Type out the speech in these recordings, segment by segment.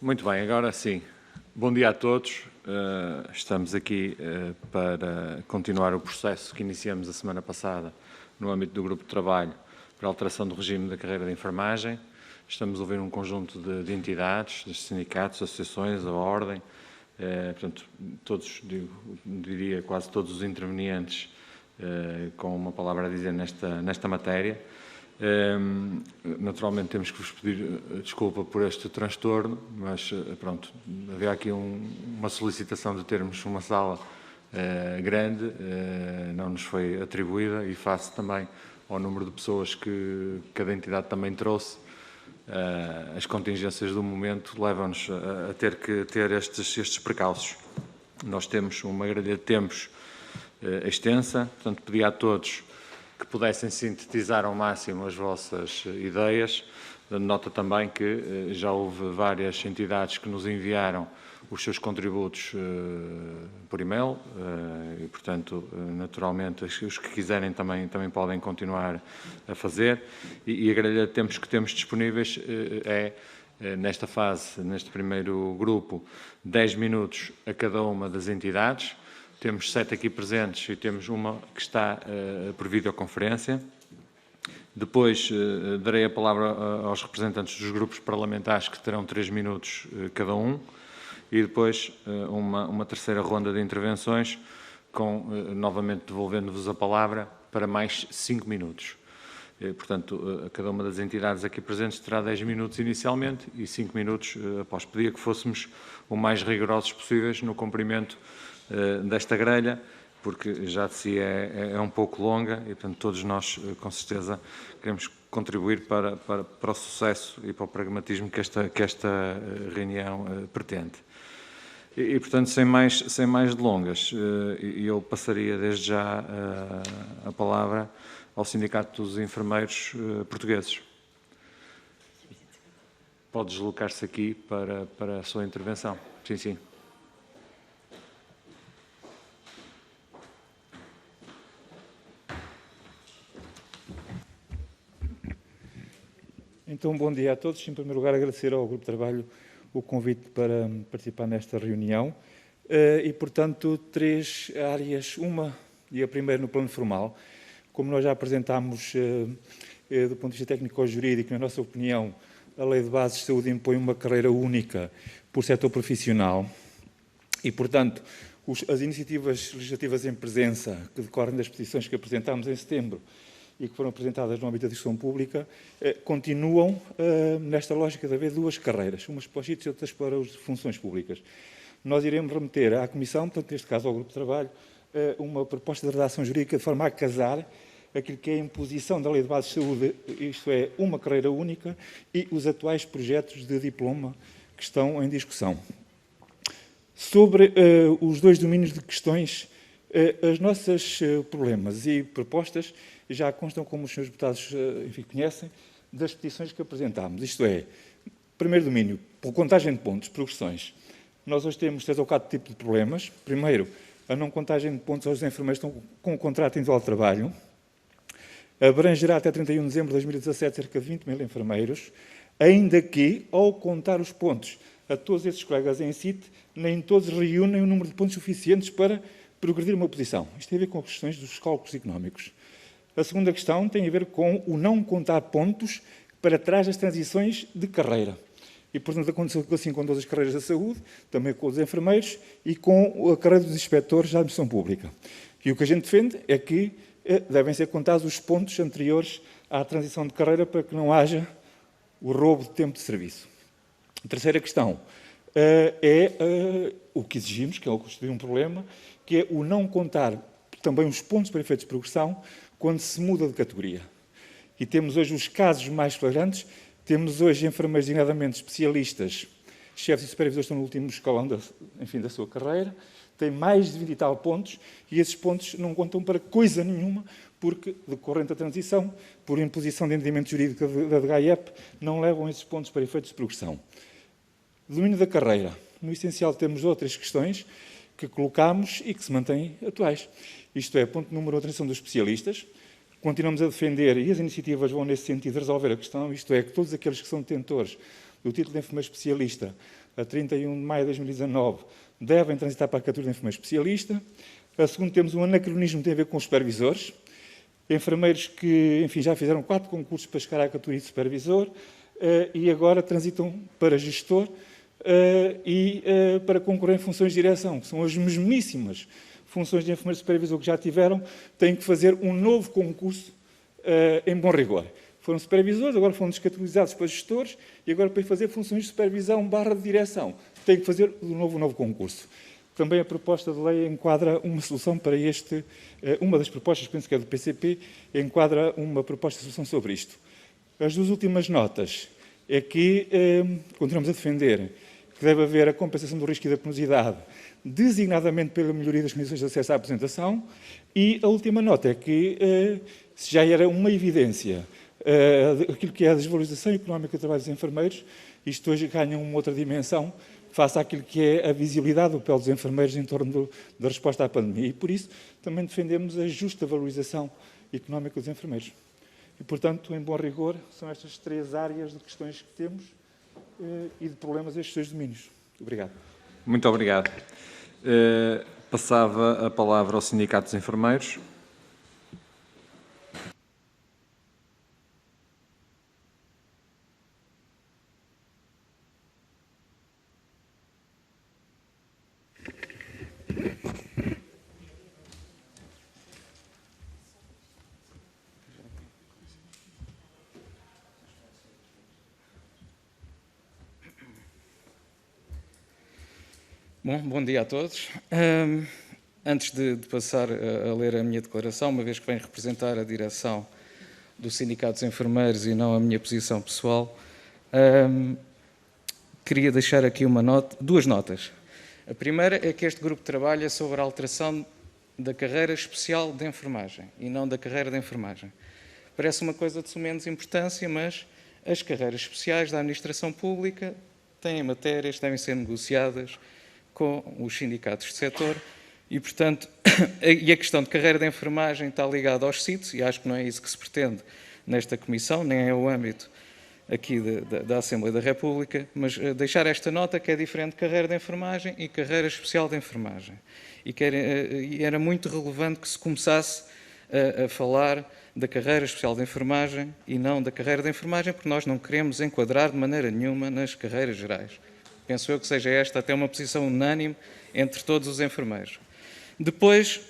Muito bem, agora sim. Bom dia a todos. Estamos aqui para continuar o processo que iniciamos a semana passada no âmbito do grupo de trabalho para a alteração do regime da carreira de enfermagem. Estamos a ouvir um conjunto de entidades, de sindicatos, associações, a ordem, portanto, todos, diria quase todos os intervenientes com uma palavra a dizer nesta matéria. Naturalmente temos que vos pedir desculpa por este transtorno, mas pronto, havia aqui uma solicitação de termos uma sala grande, não nos foi atribuída, e face também ao número de pessoas que cada entidade também trouxe, as contingências do momento levam-nos a ter que ter estes precalços. Nós temos uma grelha de tempos extensa, portanto pedi a todos que pudessem sintetizar ao máximo as vossas ideias, dando nota também que já houve várias entidades que nos enviaram os seus contributos por e-mail e, portanto, naturalmente, os que quiserem também podem continuar a fazer. E a grelha de tempos que temos disponíveis nesta fase, neste primeiro grupo, 10 minutos a cada uma das entidades. Temos 7 aqui presentes e temos uma que está por videoconferência. Depois darei a palavra aos representantes dos grupos parlamentares, que terão 3 minutos cada um. E depois uma terceira ronda de intervenções, novamente devolvendo-vos a palavra para mais 5 minutos. Portanto, cada uma das entidades aqui presentes terá 10 minutos inicialmente e 5 minutos após. Pedia que fôssemos o mais rigorosos possíveis no cumprimento desta grelha, porque já de si é um pouco longa e, portanto, todos nós, com certeza, queremos contribuir para o sucesso e para o pragmatismo que esta reunião pretende. E, portanto, sem mais delongas, eu passaria desde já a palavra ao Sindicato dos Enfermeiros Portugueses. Pode deslocar-se aqui para a sua intervenção. Sim, sim. Então, bom dia a todos. Em primeiro lugar, agradecer ao Grupo de Trabalho o convite para participar nesta reunião. E, portanto, 3 áreas. Uma, e a primeira no plano formal. Como nós já apresentámos do ponto de vista técnico-jurídico, na nossa opinião, a Lei de Bases de Saúde impõe uma carreira única por setor profissional e, portanto, as iniciativas legislativas em presença, que decorrem das petições que apresentámos em setembro e que foram apresentadas no âmbito da discussão pública, continuam nesta lógica de haver 2 carreiras, umas para os sítios e outras para as funções públicas. Nós iremos remeter à Comissão, portanto, neste caso ao Grupo de Trabalho, uma proposta de redação jurídica de forma a casar aquilo que é a imposição da Lei de Bases de Saúde, isto é, uma carreira única, e os atuais projetos de diploma que estão em discussão. Sobre os 2 domínios de questões, as nossas problemas e propostas já constam, como os senhores deputados conhecem, das petições que apresentámos. Isto é, primeiro domínio, por contagem de pontos, progressões. Nós hoje temos 3 ou 4 tipos de problemas. Primeiro, a não contagem de pontos aos enfermeiros que estão com o contrato individual de trabalho. Abrangerá até 31 de dezembro de 2017 cerca de 20 mil enfermeiros, ainda que, ao contar os pontos a todos esses colegas em CIT, nem todos reúnem o número de pontos suficientes para progredir uma posição. Isto tem a ver com as questões dos cálculos económicos. A segunda questão tem a ver com o não contar pontos para trás das transições de carreira. E, portanto, aconteceu assim com todas as carreiras da saúde, também com os enfermeiros e com a carreira dos inspectores da administração pública. E o que a gente defende é que devem ser contados os pontos anteriores à transição de carreira para que não haja o roubo de tempo de serviço. A terceira questão é o que exigimos, que é o que constitui um problema, que é o não contar também os pontos para efeitos de progressão quando se muda de categoria. E temos hoje os casos mais flagrantes, temos hoje enfermeiros designadamente especialistas, chefes e supervisores que estão no último escalão da sua carreira, têm mais de 20 e tal pontos, e esses pontos não contam para coisa nenhuma, porque, decorrente da transição, por imposição de entendimento jurídico da DGAIEP, não levam esses pontos para efeitos de progressão. Domínio da carreira. No essencial temos outras questões que colocámos e que se mantêm atuais. Isto é, ponto número 1, a transição dos especialistas. Continuamos a defender, e as iniciativas vão nesse sentido, resolver a questão, isto é, que todos aqueles que são detentores do título de enfermeiro especialista a 31 de maio de 2019 devem transitar para a categoria de enfermeiro especialista. A segunda, temos um anacronismo que tem a ver com os supervisores. Enfermeiros que, enfim, já fizeram 4 concursos para chegar à categoria de supervisor e agora transitam para gestor e para concorrer em funções de direção, que são as mesmíssimas funções de enfermeiro supervisor que já tiveram, têm que fazer um novo concurso em bom rigor. Foram supervisores, agora foram descategorizados para gestores e agora para fazer funções de supervisão / de direção têm que fazer um novo concurso. Também a proposta de lei enquadra uma solução para este, uma das propostas, penso que é do PCP, enquadra uma proposta de solução sobre isto. As 2 últimas notas é que continuamos a defender que deve haver a compensação do risco e da penosidade, designadamente pela melhoria das condições de acesso à apresentação, e a última nota é que se já era uma evidência aquilo que é a desvalorização económica do trabalho dos enfermeiros, isto hoje ganha uma outra dimensão face àquilo que é a visibilidade do papel dos enfermeiros em torno da resposta à pandemia. E, por isso, também defendemos a justa valorização económica dos enfermeiros. E, portanto, em bom rigor, são estas 3 áreas de questões que temos e de problemas estes 2 domínios. Obrigado. Muito obrigado. Passava a palavra ao Sindicato dos Enfermeiros. Bom dia a todos. Antes de passar a ler a minha declaração, uma vez que venho representar a direção do Sindicato dos Enfermeiros e não a minha posição pessoal, queria deixar aqui 2 notas. A primeira é que este grupo trabalha sobre a alteração da carreira especial de enfermagem e não da carreira de enfermagem. Parece uma coisa de sumenos importância, mas as carreiras especiais da administração pública têm matérias, devem ser negociadas com os sindicatos de setor e, portanto, e a questão de carreira de enfermagem está ligada aos sítios e acho que não é isso que se pretende nesta comissão, nem é o âmbito aqui da Assembleia da República, mas deixar esta nota que é diferente de carreira de enfermagem e carreira especial de enfermagem. E era muito relevante que se começasse a falar da carreira especial de enfermagem e não da carreira de enfermagem, porque nós não queremos enquadrar de maneira nenhuma nas carreiras gerais. Penso eu que seja esta até uma posição unânime entre todos os enfermeiros. Depois,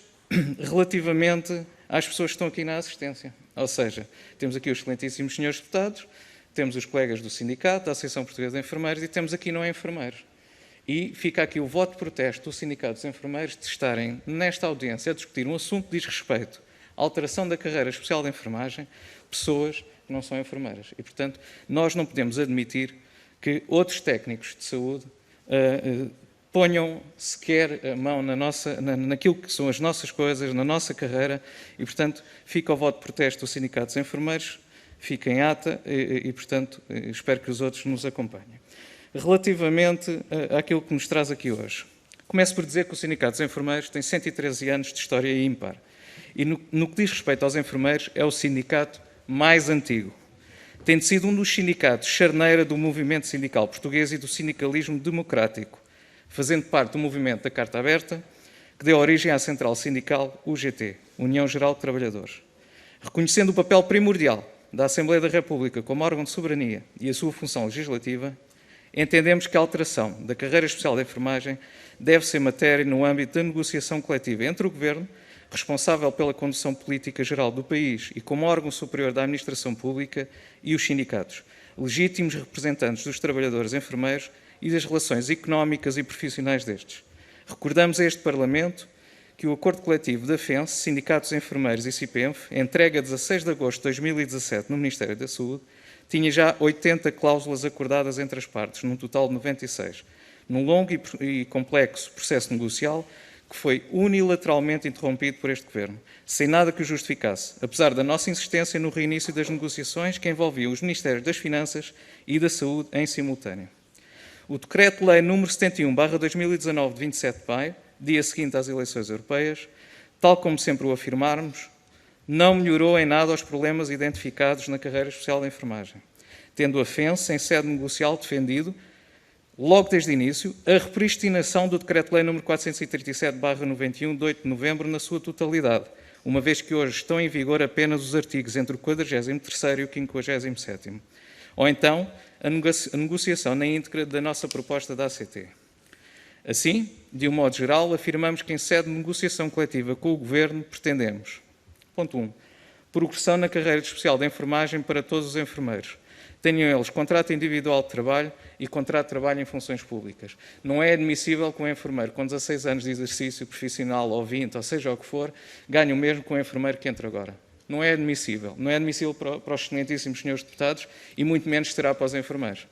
relativamente às pessoas que estão aqui na assistência. Ou seja, temos aqui os excelentíssimos senhores deputados, temos os colegas do sindicato, da Associação Portuguesa de Enfermeiros e temos aqui não enfermeiros. E fica aqui o voto de protesto do Sindicato dos Enfermeiros de estarem nesta audiência a discutir um assunto que diz respeito à alteração da carreira especial de enfermagem, pessoas que não são enfermeiras. E, portanto, nós não podemos admitir que outros técnicos de saúde ponham sequer a mão naquilo que são as nossas coisas, na nossa carreira, e, portanto, fica o voto de protesto do Sindicato dos Enfermeiros, fica em ata e, portanto, espero que os outros nos acompanhem. Relativamente àquilo que nos traz aqui hoje, começo por dizer que o Sindicato dos Enfermeiros tem 113 anos de história ímpar, e no que diz respeito aos enfermeiros, é o sindicato mais antigo. Tendo sido um dos sindicatos charneira do movimento sindical português e do sindicalismo democrático, fazendo parte do movimento da Carta Aberta, que deu origem à central sindical UGT, União Geral de Trabalhadores. Reconhecendo o papel primordial da Assembleia da República como órgão de soberania e a sua função legislativa, entendemos que a alteração da carreira especial de enfermagem deve ser matéria no âmbito da negociação coletiva entre o Governo, responsável pela condução política geral do país e como órgão superior da administração pública, e os sindicatos, legítimos representantes dos trabalhadores enfermeiros e das relações económicas e profissionais destes. Recordamos a este Parlamento que o Acordo Coletivo da FENSE, Sindicatos Enfermeiros e CIPENF, entregue a 16 de agosto de 2017 no Ministério da Saúde, tinha já 80 cláusulas acordadas entre as partes, num total de 96, num longo e complexo processo negocial que foi unilateralmente interrompido por este Governo, sem nada que o justificasse, apesar da nossa insistência no reinício das negociações que envolviam os Ministérios das Finanças e da Saúde em simultâneo. O Decreto-Lei nº 71/2019, de 27 de maio, dia seguinte às eleições europeias, tal como sempre o afirmarmos, não melhorou em nada os problemas identificados na carreira especial de enfermagem. tendo a FENS, em sede negocial, defendido, logo desde o início, a repristinação do Decreto-Lei nº 437/91, de 8 de novembro, na sua totalidade, uma vez que hoje estão em vigor apenas os artigos entre o 43º e o 57º. Ou então, a negociação na íntegra da nossa proposta da ACT. Assim, de um modo geral, afirmamos que em sede de negociação coletiva com o Governo pretendemos: ponto 1. Progressão na carreira especial de enfermagem para todos os enfermeiros. Tenham eles contrato individual de trabalho e contrato de trabalho em funções públicas. Não é admissível que um enfermeiro com 16 anos de exercício profissional, ou 20, ou seja o que for, ganhe o mesmo que um enfermeiro que entra agora. Não é admissível. Não é admissível para os excelentíssimos senhores deputados e muito menos será para os enfermeiros.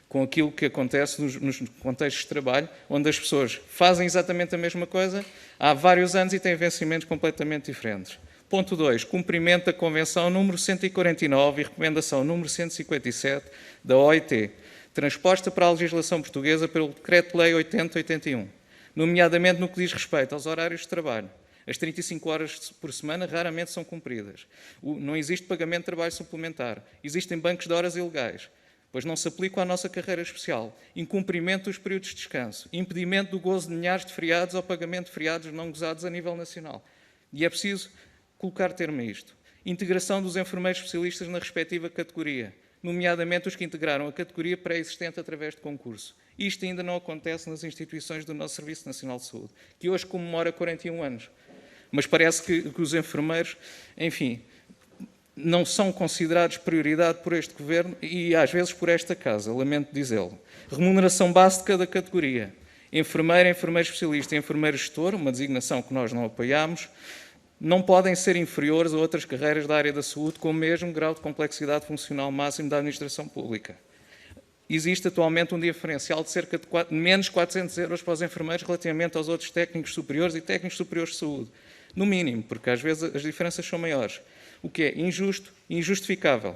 Com aquilo que acontece nos contextos de trabalho, onde as pessoas fazem exatamente a mesma coisa há vários anos e têm vencimentos completamente diferentes. Ponto 2. Cumprimento da Convenção número 149 e Recomendação número 157 da OIT, transposta para a legislação portuguesa pelo Decreto-Lei 80/81, nomeadamente no que diz respeito aos horários de trabalho. As 35 horas por semana raramente são cumpridas. Não existe pagamento de trabalho suplementar. Existem bancos de horas ilegais, pois não se aplicam à nossa carreira especial. Incumprimento dos períodos de descanso. Impedimento do gozo de milhares de feriados ou pagamento de feriados não gozados a nível nacional. E é preciso colocar termo a isto. Integração dos enfermeiros especialistas na respectiva categoria, nomeadamente os que integraram a categoria pré-existente através de concurso. Isto ainda não acontece nas instituições do nosso Serviço Nacional de Saúde, que hoje comemora 41 anos. Mas parece que os enfermeiros, enfim, não são considerados prioridade por este Governo e às vezes por esta Casa, lamento dizê-lo. Remuneração base de cada categoria. Enfermeiro, enfermeiro especialista e enfermeiro gestor, uma designação que nós não apoiamos, não podem ser inferiores a outras carreiras da área da saúde com o mesmo grau de complexidade funcional máximo da administração pública. Existe atualmente um diferencial de cerca de menos 400 euros para os enfermeiros relativamente aos outros técnicos superiores e técnicos superiores de saúde. No mínimo, porque às vezes as diferenças são maiores. O que é injusto e injustificável,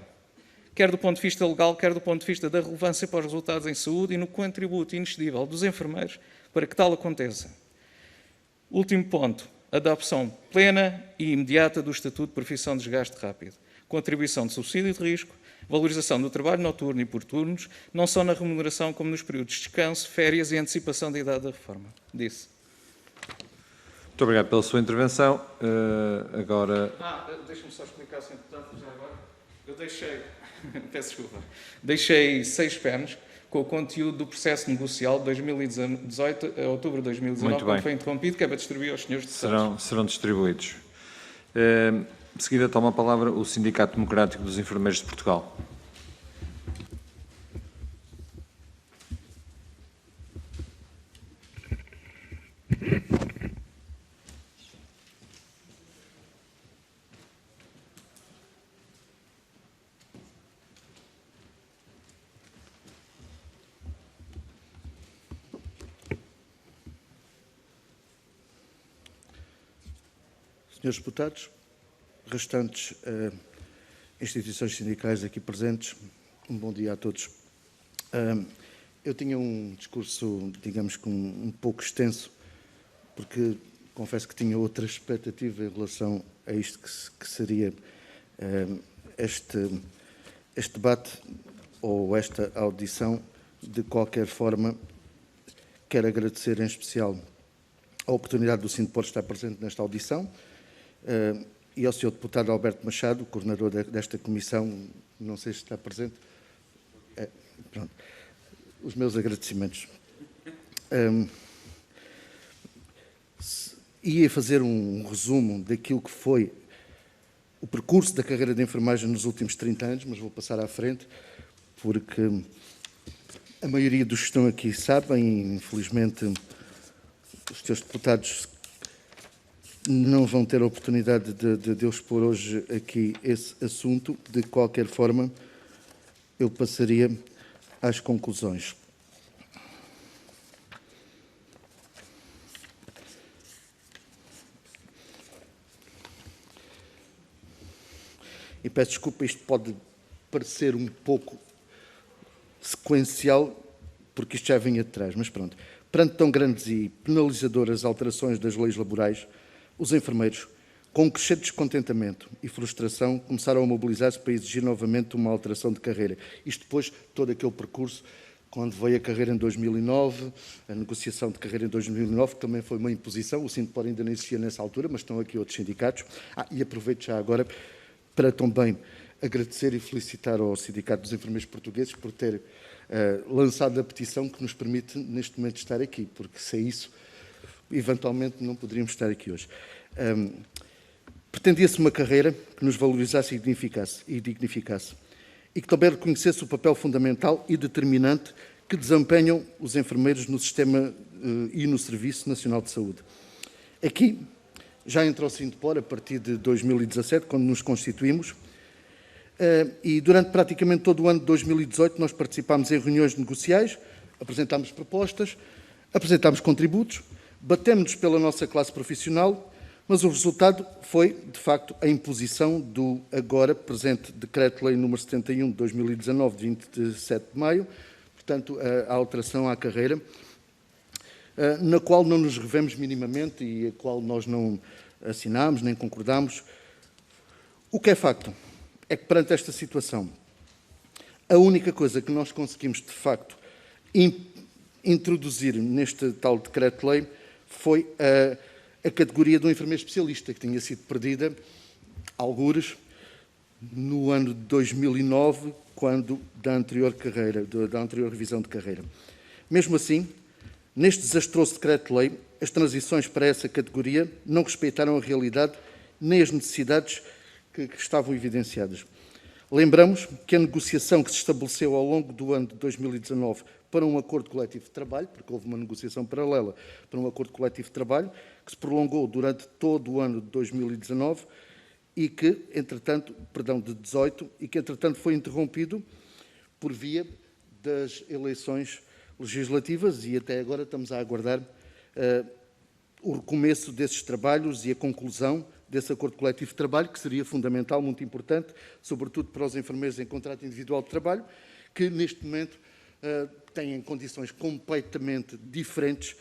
quer do ponto de vista legal, quer do ponto de vista da relevância para os resultados em saúde e no contributo inexcedível dos enfermeiros para que tal aconteça. Último ponto. Adopção plena e imediata do Estatuto de Profissão de Desgaste Rápido. Contribuição de subsídio de risco, valorização do trabalho noturno e por turnos, não só na remuneração como nos períodos de descanso, férias e antecipação da idade da reforma. Disse. Muito obrigado pela sua intervenção. Agora... Deixa-me só explicar, Sr. Deputado, já agora. Eu deixei, peço desculpa, deixei 6 PENs com o conteúdo do processo negocial de 2018 a outubro de 2019, quando foi interrompido, que é para distribuir aos senhores deputados. Serão distribuídos. De seguida toma a palavra o Sindicato Democrático dos Enfermeiros de Portugal. Senhores deputados, restantes instituições sindicais aqui presentes, um bom dia a todos. Eu tinha um discurso, digamos que um pouco extenso, porque confesso que tinha outra expectativa em relação a isto que seria este debate ou esta audição. De qualquer forma, quero agradecer em especial a oportunidade do Sindipor estar presente nesta audição, e ao Sr. Deputado Alberto Machado, coordenador desta comissão, não sei se está presente, pronto, os meus agradecimentos. Ia fazer um resumo daquilo que foi o percurso da carreira de enfermagem nos últimos 30 anos, mas vou passar à frente, porque a maioria dos que estão aqui sabem, infelizmente os senhores deputados não vão ter a oportunidade de eu expor hoje aqui esse assunto. De qualquer forma, eu passaria às conclusões. E peço desculpa, isto pode parecer um pouco sequencial, porque isto já vinha de trás, mas pronto. Perante tão grandes e penalizadoras alterações das leis laborais, os enfermeiros Com um crescente descontentamento e frustração, começaram a mobilizar-se para exigir novamente uma alteração de carreira. Isto depois, todo aquele percurso, quando veio a carreira em 2009, a negociação de carreira em 2009, que também foi uma imposição, o Sindipor ainda não existia nessa altura, mas estão aqui outros sindicatos. E aproveito já agora para também agradecer e felicitar ao Sindicato dos Enfermeiros Portugueses por ter lançado a petição que nos permite, neste momento, estar aqui, porque sem isso, eventualmente, não poderíamos estar aqui hoje. Pretendia-se uma carreira que nos valorizasse e dignificasse e que também reconhecesse o papel fundamental e determinante que desempenham os enfermeiros no sistema e no Serviço Nacional de Saúde. Aqui, já entrou o Sindipor a partir de 2017, quando nos constituímos, e durante praticamente todo o ano de 2018 nós participámos em reuniões negociais, apresentámos propostas, apresentámos contributos, batemos-nos pela nossa classe profissional, mas o resultado foi, de facto, a imposição do agora presente Decreto-Lei nº 71 de 2019, de 27 de maio, portanto, a alteração à carreira, na qual não nos revemos minimamente e a qual nós não assinámos nem concordámos. O que é facto é que, perante esta situação, a única coisa que nós conseguimos, de facto, introduzir neste tal Decreto-Lei foi a categoria do enfermeiro especialista, que tinha sido perdida, algures, no ano de 2009, quando da anterior revisão de carreira. Mesmo assim, neste desastroso Decreto-Lei, as transições para essa categoria não respeitaram a realidade nem as necessidades que estavam evidenciadas. Lembramos que a negociação que se estabeleceu ao longo do ano de 2019 para um acordo coletivo de trabalho, porque houve uma negociação paralela para um acordo coletivo de trabalho, que se prolongou durante todo o ano de 2019 e que, entretanto, de 18, e que, entretanto, foi interrompido por via das eleições legislativas e até agora estamos a aguardar o recomeço desses trabalhos e a conclusão desse acordo coletivo de trabalho, que seria fundamental, muito importante, sobretudo para os enfermeiros em contrato individual de trabalho, que neste momento têm condições completamente diferentes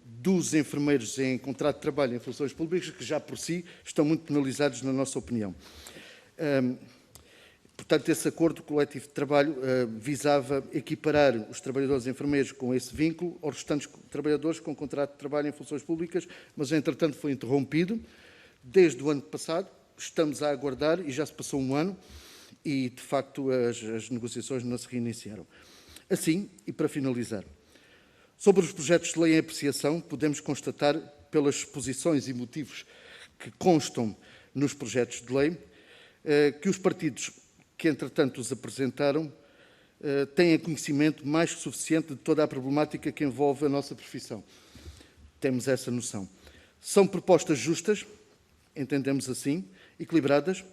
dos enfermeiros em contrato de trabalho em funções públicas, que já por si estão muito penalizados, na nossa opinião. Portanto, esse acordo coletivo de trabalho visava equiparar os trabalhadores enfermeiros com esse vínculo aos restantes trabalhadores com contrato de trabalho em funções públicas, mas, entretanto, foi interrompido. Desde o ano passado, estamos a aguardar, e já se passou um ano, e, de facto, as negociações não se reiniciaram. Assim, e para finalizar, sobre os projetos de lei em apreciação, podemos constatar, pelas exposições e motivos que constam nos projetos de lei, que os partidos que, entretanto, os apresentaram, têm conhecimento mais que suficiente de toda a problemática que envolve a nossa profissão. Temos essa noção. São propostas justas, entendemos assim, equilibradas,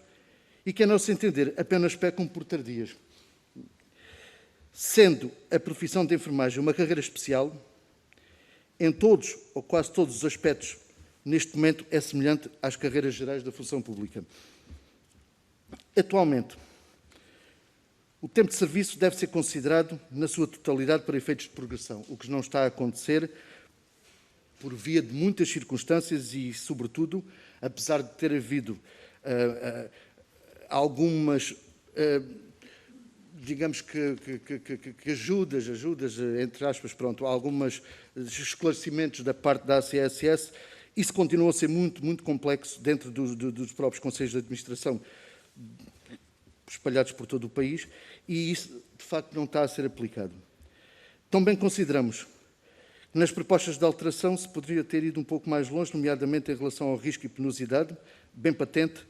e que, a nosso entender, apenas pecam por tardias. Sendo a profissão de enfermagem uma carreira especial, em todos ou quase todos os aspectos, neste momento é semelhante às carreiras gerais da função pública. Atualmente, o tempo de serviço deve ser considerado na sua totalidade para efeitos de progressão, o que não está a acontecer por via de muitas circunstâncias e, sobretudo, apesar de ter havido algumas, digamos que ajudas, entre aspas, pronto, alguns esclarecimentos da parte da ACSS, isso continua a ser muito complexo dentro dos próprios conselhos de administração espalhados por todo o país, e isso, de facto, não está a ser aplicado. Também consideramos que nas propostas de alteração se poderia ter ido um pouco mais longe, nomeadamente em relação ao risco e penosidade, bem patente,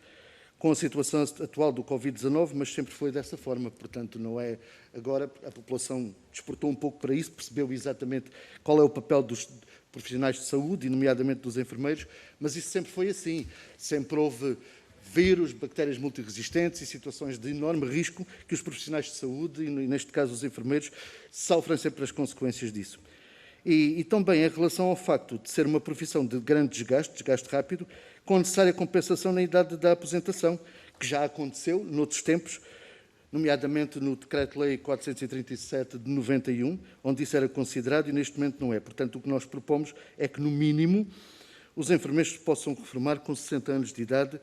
com a situação atual do Covid-19, mas sempre foi dessa forma. Portanto, não é agora, a população despertou um pouco para isso, percebeu exatamente qual é o papel dos profissionais de saúde, e nomeadamente dos enfermeiros, mas isso sempre foi assim. Sempre houve vírus, bactérias multiresistentes e situações de enorme risco que os profissionais de saúde, e neste caso os enfermeiros, sofrem sempre as consequências disso. E também em relação ao facto de ser uma profissão de grande desgaste rápido, com necessária compensação na idade da aposentação, que já aconteceu noutros tempos, nomeadamente no Decreto-Lei 437 de 91, onde isso era considerado e neste momento não é. Portanto, o que nós propomos é que, no mínimo, os enfermeiros possam reformar com 60 anos de idade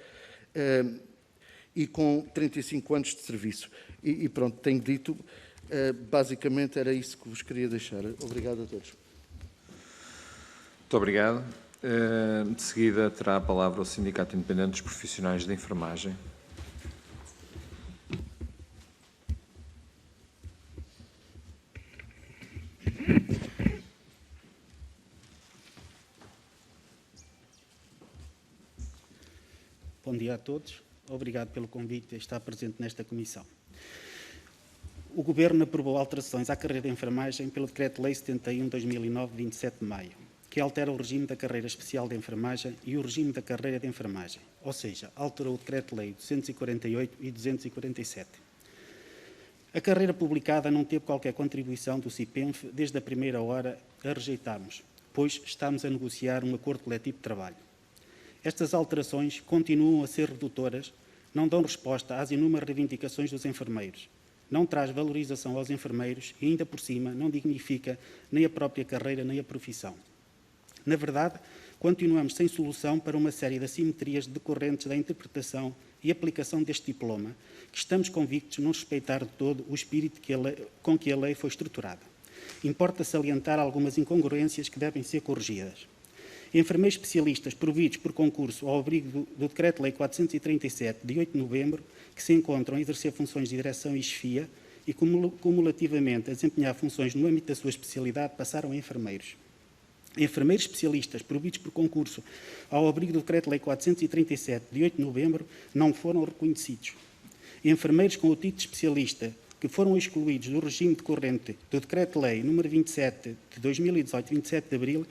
e com 35 anos de serviço. E pronto, tenho dito, basicamente era isso que vos queria deixar. Obrigado a todos. Muito obrigado. De seguida terá a palavra o Sindicato Independente dos Profissionais de Enfermagem. Bom dia a todos. Obrigado pelo convite a estar presente nesta comissão. O Governo aprovou alterações à carreira de enfermagem pelo Decreto-Lei 71/2009, 27 de maio, que altera o regime da carreira especial de enfermagem e o regime da carreira de enfermagem, ou seja, alterou o Decreto-Lei 248 e 247. A carreira publicada não teve qualquer contribuição do CIPENF desde a primeira hora a rejeitarmos, pois estamos a negociar um acordo coletivo de trabalho. Estas alterações continuam a ser redutoras, não dão resposta às inúmeras reivindicações dos enfermeiros, não traz valorização aos enfermeiros e, ainda por cima, não dignifica nem a própria carreira nem a profissão. Na verdade, continuamos sem solução para uma série de assimetrias decorrentes da interpretação e aplicação deste diploma, que estamos convictos não respeitar de todo o espírito com que a lei foi estruturada. Importa salientar algumas incongruências que devem ser corrigidas. Enfermeiros especialistas providos por concurso ao abrigo do Decreto-Lei 437, de 8 de novembro, que se encontram a exercer funções de direção e chefia e cumulativamente a desempenhar funções no âmbito da sua especialidade, passaram a enfermeiros. Enfermeiros especialistas providos por concurso ao abrigo do Decreto-Lei 437, de 8 de novembro, não foram reconhecidos. Enfermeiros com o título de especialista que foram excluídos do regime decorrente do Decreto-Lei nº 27 de 2018, 27 de abril,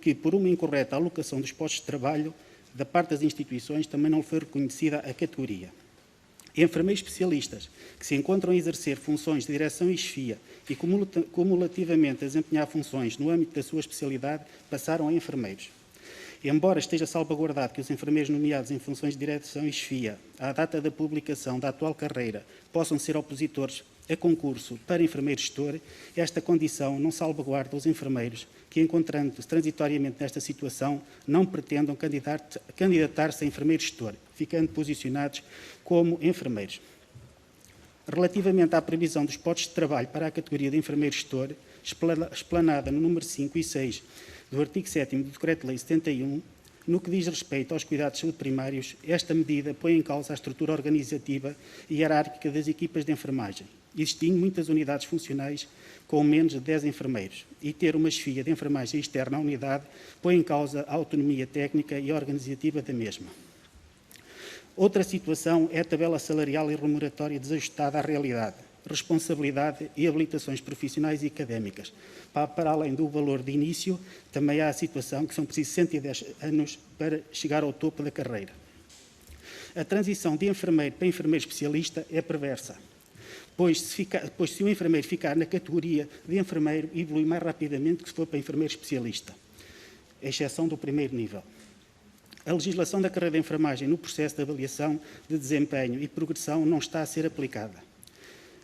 que por uma incorreta alocação dos postos de trabalho da parte das instituições também não foi reconhecida a categoria. Enfermeiros especialistas que se encontram a exercer funções de direção e chefia e cumulativamente a desempenhar funções no âmbito da sua especialidade passaram a enfermeiros. Embora esteja salvaguardado que os enfermeiros nomeados em funções de direção e chefia, à data da publicação da atual carreira, possam ser opositores a concurso para enfermeiro gestor, esta condição não salvaguarda os enfermeiros que, encontrando-se transitoriamente nesta situação, não pretendam candidatar-se a enfermeiro gestor, ficando posicionados como enfermeiros. Relativamente à previsão dos postos de trabalho para a categoria de enfermeiro gestor, explanada no número 5 e 6 do artigo 7º do Decreto-Lei 71, no que diz respeito aos cuidados de saúde primários, esta medida põe em causa a estrutura organizativa e hierárquica das equipas de enfermagem, existindo muitas unidades funcionais com menos de 10 enfermeiros, e ter uma chefia de enfermagem externa à unidade põe em causa a autonomia técnica e organizativa da mesma. Outra situação é a tabela salarial e remuneratória desajustada à realidade, responsabilidade e habilitações profissionais e académicas. Para além do valor de início, também há a situação que são precisos 110 anos para chegar ao topo da carreira. A transição de enfermeiro para enfermeiro especialista é perversa, pois se o enfermeiro ficar na categoria de enfermeiro, evolui mais rapidamente que se for para enfermeiro especialista, à exceção do primeiro nível. A legislação da carreira de enfermagem no processo de avaliação de desempenho e progressão não está a ser aplicada.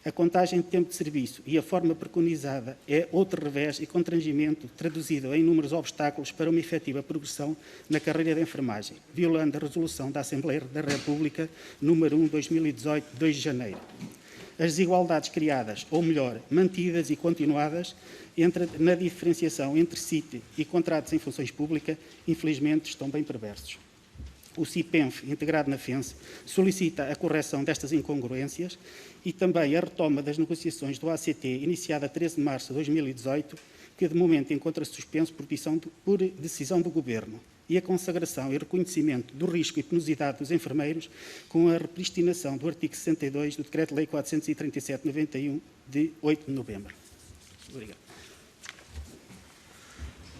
A contagem de tempo de serviço e a forma preconizada é outro revés e constrangimento traduzido em inúmeros obstáculos para uma efetiva progressão na carreira de enfermagem, violando a resolução da Assembleia da República número 1/2018, 2 de janeiro. As desigualdades criadas, ou melhor, mantidas e continuadas, na diferenciação entre CIT e contratos em funções públicas, infelizmente estão bem perversos. O CIPENF, integrado na FENSE, solicita a correção destas incongruências e também a retoma das negociações do ACT, iniciada a 13 de março de 2018, que de momento encontra-se suspenso por decisão do Governo, e a consagração e reconhecimento do risco e penosidade dos enfermeiros com a repristinação do artigo 62 do Decreto-Lei 437/91, de 8 de novembro. Obrigado.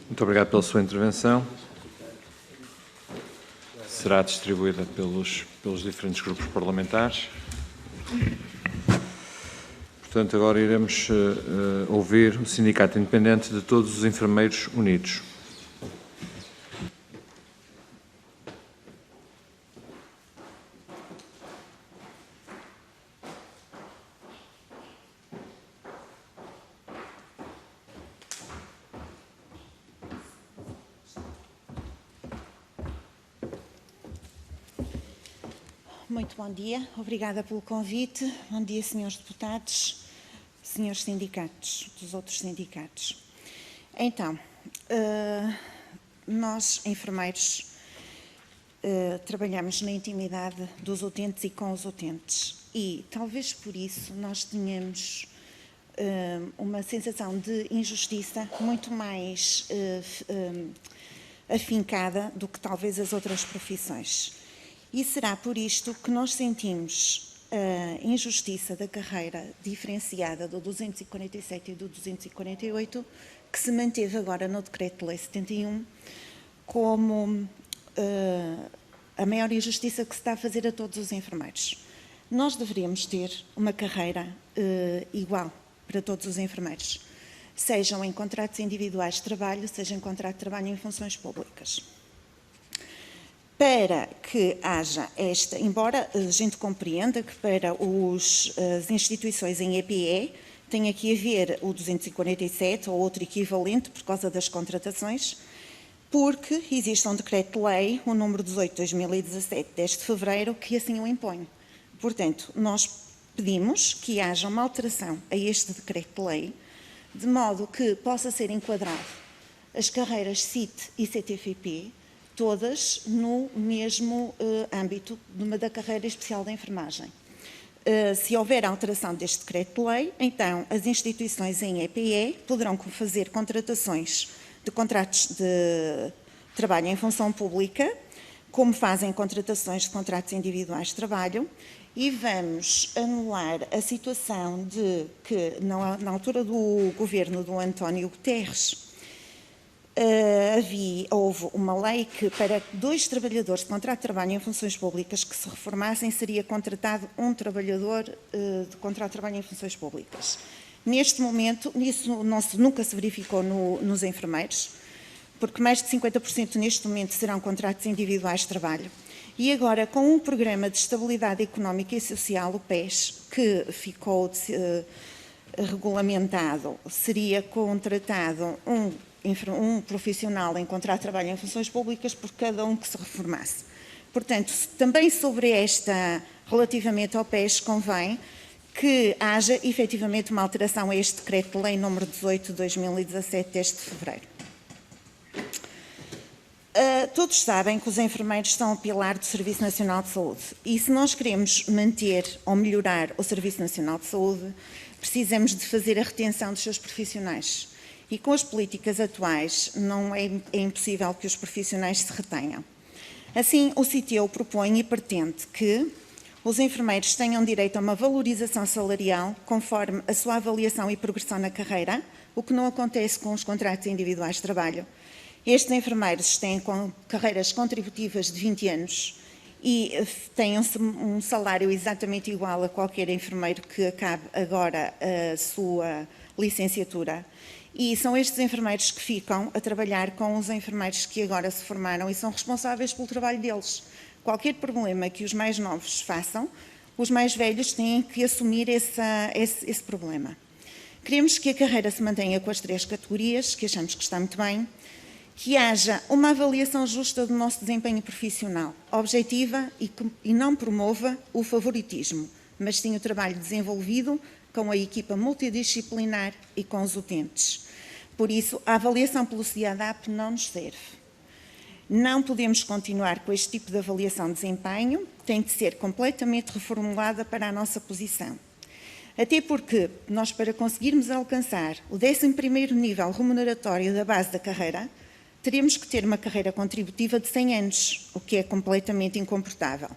Muito obrigado pela sua intervenção. Será distribuída pelos diferentes grupos parlamentares. Portanto, agora iremos ouvir o Sindicato Independente de Todos os Enfermeiros Unidos. Muito bom dia, obrigada pelo convite. Bom dia, senhores deputados, senhores sindicatos, dos outros sindicatos. Então, nós, enfermeiros, trabalhamos na intimidade dos utentes e com os utentes. E, talvez por isso, nós tenhamos uma sensação de injustiça muito mais afincada do que talvez as outras profissões. E será por isto que nós sentimos a injustiça da carreira diferenciada do 247 e do 248, que se manteve agora no Decreto-Lei 71, como a maior injustiça que se está a fazer a todos os enfermeiros. Nós deveríamos ter uma carreira igual para todos os enfermeiros, sejam em contratos individuais de trabalho, seja em contrato de trabalho em funções públicas. Para que haja esta, embora a gente compreenda que para as instituições em EPE tem aqui a ver o 247 ou outro equivalente por causa das contratações, porque existe um decreto-lei, o número 18/2017, 10 de fevereiro, que assim o impõe. Portanto, nós pedimos que haja uma alteração a este decreto-lei, de modo que possa ser enquadrado as carreiras CIT e CTFP, todas no mesmo âmbito da carreira especial da enfermagem. Se houver alteração deste decreto-lei, então as instituições em EPE poderão fazer contratações de contratos de trabalho em função pública, como fazem contratações de contratos individuais de trabalho, e vamos anular a situação de que, na altura do governo do António Guterres, houve uma lei que para 2 trabalhadores de contrato de trabalho em funções públicas que se reformassem seria contratado um trabalhador de contrato de trabalho em funções públicas. Neste momento, isso nunca se verificou nos enfermeiros, porque mais de 50% neste momento serão contratos individuais de trabalho. E agora, com um programa de estabilidade económica e social, o PES, que ficou regulamentado, seria contratado um profissional em contrato de trabalho em funções públicas por cada um que se reformasse. Portanto, também sobre relativamente ao PES, convém que haja efetivamente uma alteração a este Decreto-Lei número 18/2017, 10 de fevereiro. Todos sabem que os enfermeiros são o pilar do Serviço Nacional de Saúde e se nós queremos manter ou melhorar o Serviço Nacional de Saúde, precisamos de fazer a retenção dos seus profissionais. E com as políticas atuais é impossível que os profissionais se retenham. Assim, o CITEU propõe e pretende que os enfermeiros tenham direito a uma valorização salarial conforme a sua avaliação e progressão na carreira, o que não acontece com os contratos individuais de trabalho. Estes enfermeiros têm carreiras contributivas de 20 anos e têm um salário exatamente igual a qualquer enfermeiro que acabe agora a sua licenciatura. E são estes enfermeiros que ficam a trabalhar com os enfermeiros que agora se formaram e são responsáveis pelo trabalho deles. Qualquer problema que os mais novos façam, os mais velhos têm que assumir esse problema. Queremos que a carreira se mantenha com as 3 categorias, que achamos que está muito bem, que haja uma avaliação justa do nosso desempenho profissional, objetiva e não promova o favoritismo, mas sim o trabalho desenvolvido com a equipa multidisciplinar e com os utentes. Por isso, a avaliação pelo CIADAP não nos serve. Não podemos continuar com este tipo de avaliação de desempenho, tem de ser completamente reformulada para a nossa posição. Até porque nós, para conseguirmos alcançar o 11º nível remuneratório da base da carreira, teríamos que ter uma carreira contributiva de 100 anos, o que é completamente incomportável.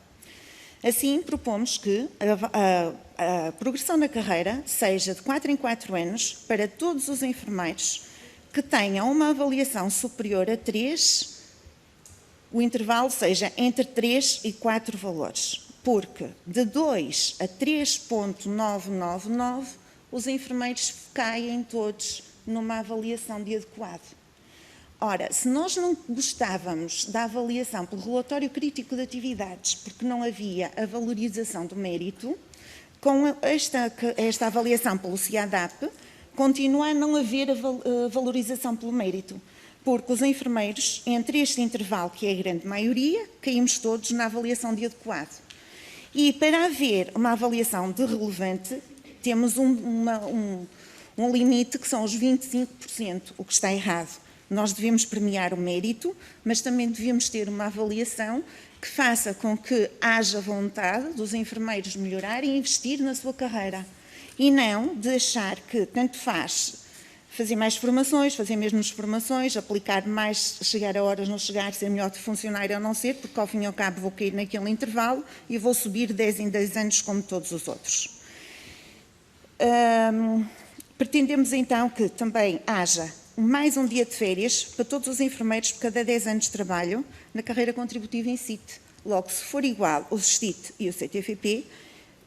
Assim, propomos que a progressão na carreira seja de 4 em 4 anos para todos os enfermeiros que tenham uma avaliação superior a 3, o intervalo seja entre 3 e 4 valores, porque de 2 a 3,999 os enfermeiros caem todos numa avaliação de adequado. Ora, se nós não gostávamos da avaliação pelo relatório crítico de atividades, porque não havia a valorização do mérito, com esta avaliação pelo CIADAP, continua a não haver a valorização pelo mérito, porque os enfermeiros, entre este intervalo, que é a grande maioria, caímos todos na avaliação de adequado. E para haver uma avaliação de relevante, temos um limite que são os 25%, o que está errado. Nós devemos premiar o mérito, mas também devemos ter uma avaliação que faça com que haja vontade dos enfermeiros melhorar e investir na sua carreira. E não de achar que tanto faz fazer mais formações, fazer menos formações, aplicar mais, chegar a horas, não chegar, ser melhor de funcionário ou não ser, porque ao fim e ao cabo vou cair naquele intervalo e vou subir 10 em 10 anos como todos os outros. Pretendemos então que também haja mais um dia de férias para todos os enfermeiros por cada 10 anos de trabalho na carreira contributiva em CIT. Logo, se for igual o STIT e o CTFP,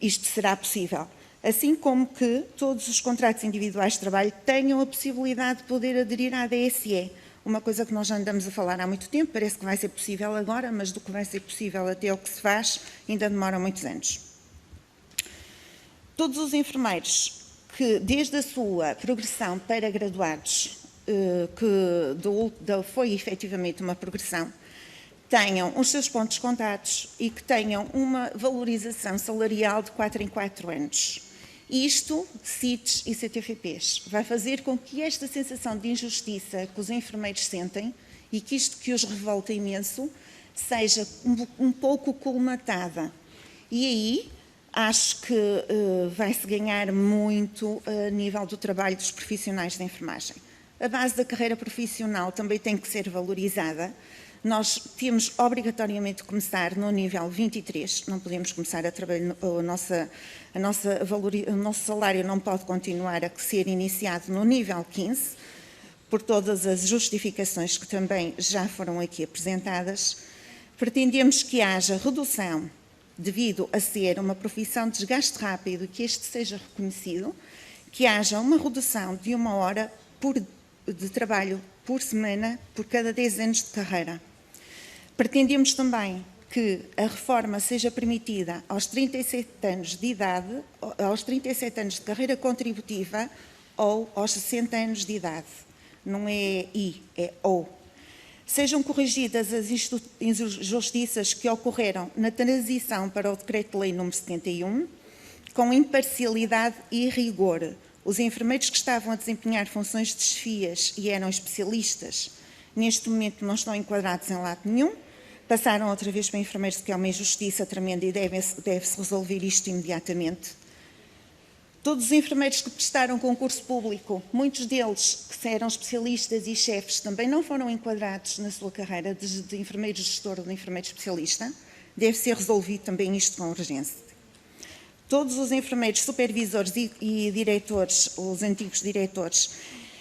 isto será possível. Assim como que todos os contratos individuais de trabalho tenham a possibilidade de poder aderir à DSE. Uma coisa que nós já andamos a falar há muito tempo, parece que vai ser possível agora, mas do que vai ser possível até o que se faz ainda demora muitos anos. Todos os enfermeiros que, desde a sua progressão para graduados, que foi efetivamente uma progressão, tenham os seus pontos contados e que tenham uma valorização salarial de 4 em 4 anos. Isto, CITs e CTFPs, vai fazer com que esta sensação de injustiça que os enfermeiros sentem e que isto que os revolta imenso, seja um pouco colmatada. E aí, acho que vai-se ganhar muito a nível do trabalho dos profissionais da enfermagem. A base da carreira profissional também tem que ser valorizada. Nós temos obrigatoriamente de começar no nível 23, não podemos começar a trabalhar, o nosso salário não pode continuar a ser iniciado no nível 15, por todas as justificações que também já foram aqui apresentadas. Pretendemos que haja redução devido a ser uma profissão de desgaste rápido, que este seja reconhecido, que haja uma redução de 1 hora de trabalho por semana por cada 10 anos de carreira. Pretendemos também que a reforma seja permitida aos 37 anos de idade, aos 37 anos de carreira contributiva ou aos 60 anos de idade. Não é I, é ou. Sejam corrigidas as injustiças que ocorreram na transição para o Decreto-Lei nº 71, com imparcialidade e rigor. Os enfermeiros que estavam a desempenhar funções de chefias e eram especialistas, neste momento não estão enquadrados em lado nenhum, passaram outra vez para enfermeiros, que é uma injustiça tremenda e deve-se resolver isto imediatamente. Todos os enfermeiros que prestaram concurso público, muitos deles que eram especialistas e chefes, também não foram enquadrados na sua carreira de enfermeiro gestor ou de enfermeiro especialista, deve ser resolvido também isto com urgência. Todos os enfermeiros supervisores e diretores, os antigos diretores,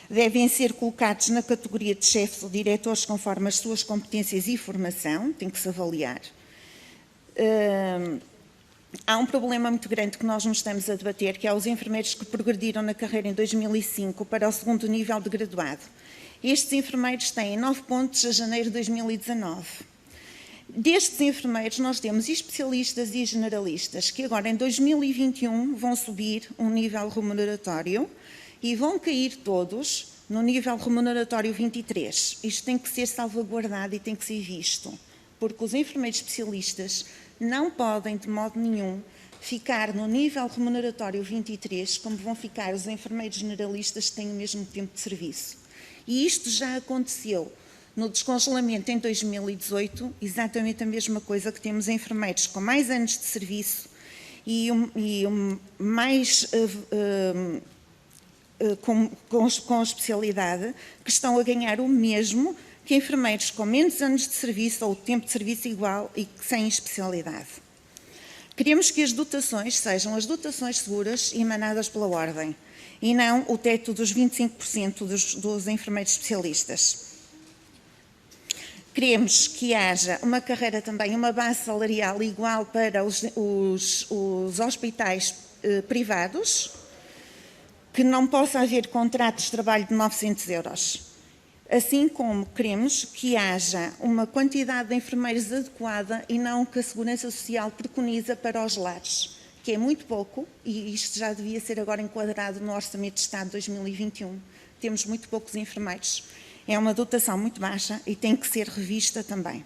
devem ser colocados na categoria de chefes ou diretores conforme as suas competências e formação, tem que se avaliar. Há um problema muito grande que nós nos estamos a debater, que é os enfermeiros que progrediram na carreira em 2005 para o 2º nível de graduado. Estes enfermeiros têm 9 pontos a janeiro de 2019. Destes enfermeiros nós temos especialistas e generalistas que agora em 2021 vão subir um nível remuneratório e vão cair todos no nível remuneratório 23. Isto tem que ser salvaguardado e tem que ser visto, porque os enfermeiros especialistas não podem de modo nenhum ficar no nível remuneratório 23 como vão ficar os enfermeiros generalistas que têm o mesmo tempo de serviço. E isto já aconteceu. No descongelamento em 2018, exatamente a mesma coisa, que temos enfermeiros com mais anos de serviço e com especialidade, que estão a ganhar o mesmo que enfermeiros com menos anos de serviço ou tempo de serviço igual e sem especialidade. Queremos que as dotações sejam as dotações seguras emanadas pela Ordem e não o teto dos 25% dos enfermeiros especialistas. Queremos que haja uma carreira também, uma base salarial igual para os hospitais privados, que não possa haver contratos de trabalho de 900 €. Assim como queremos que haja uma quantidade de enfermeiros adequada e não que a Segurança Social preconiza para os lares, que é muito pouco, e isto já devia ser agora enquadrado no Orçamento de Estado de 2021. Temos muito poucos enfermeiros. É uma dotação muito baixa e tem que ser revista também.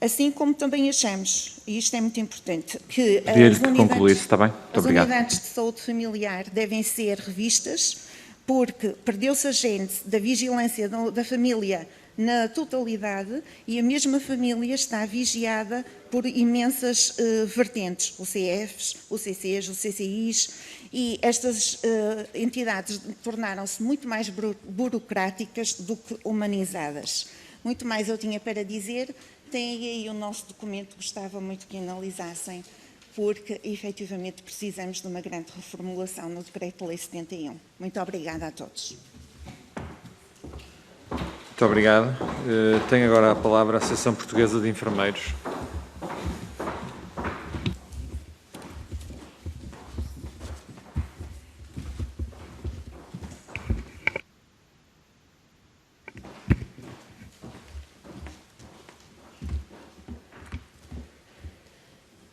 Assim como também achamos, e isto é muito importante, que Pedir-lhe que concluísse, está bem? Muito as obrigado. unidades de saúde familiar devem ser revistas, porque perdeu-se a gênese da vigilância da família na totalidade e a mesma família está vigiada por imensas vertentes, UCFs, UCCs, UCCIs, e estas entidades tornaram-se muito mais burocráticas do que humanizadas. Muito mais eu tinha para dizer. Tem aí o nosso documento, gostava muito que analisassem, porque efetivamente precisamos de uma grande reformulação no Decreto-Lei 71. Muito obrigada a todos. Muito obrigado. Tenho agora a palavra a Associação Portuguesa de Enfermeiros.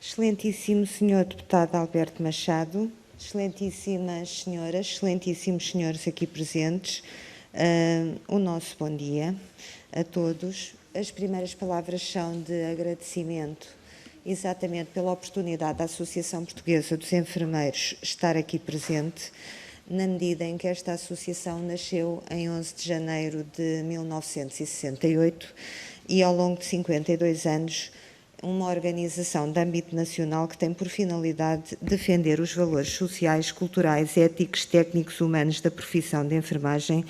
Excelentíssimo Senhor Deputado Alberto Machado, excelentíssimas senhoras, excelentíssimos senhores aqui presentes, o nosso bom dia a todos. As primeiras palavras são de agradecimento exatamente pela oportunidade da Associação Portuguesa dos Enfermeiros estar aqui presente, na medida em que esta associação nasceu em 11 de janeiro de 1968 e ao longo de 52 anos uma organização de âmbito nacional que tem por finalidade defender os valores sociais, culturais, éticos, técnicos, humanos da profissão de enfermagem,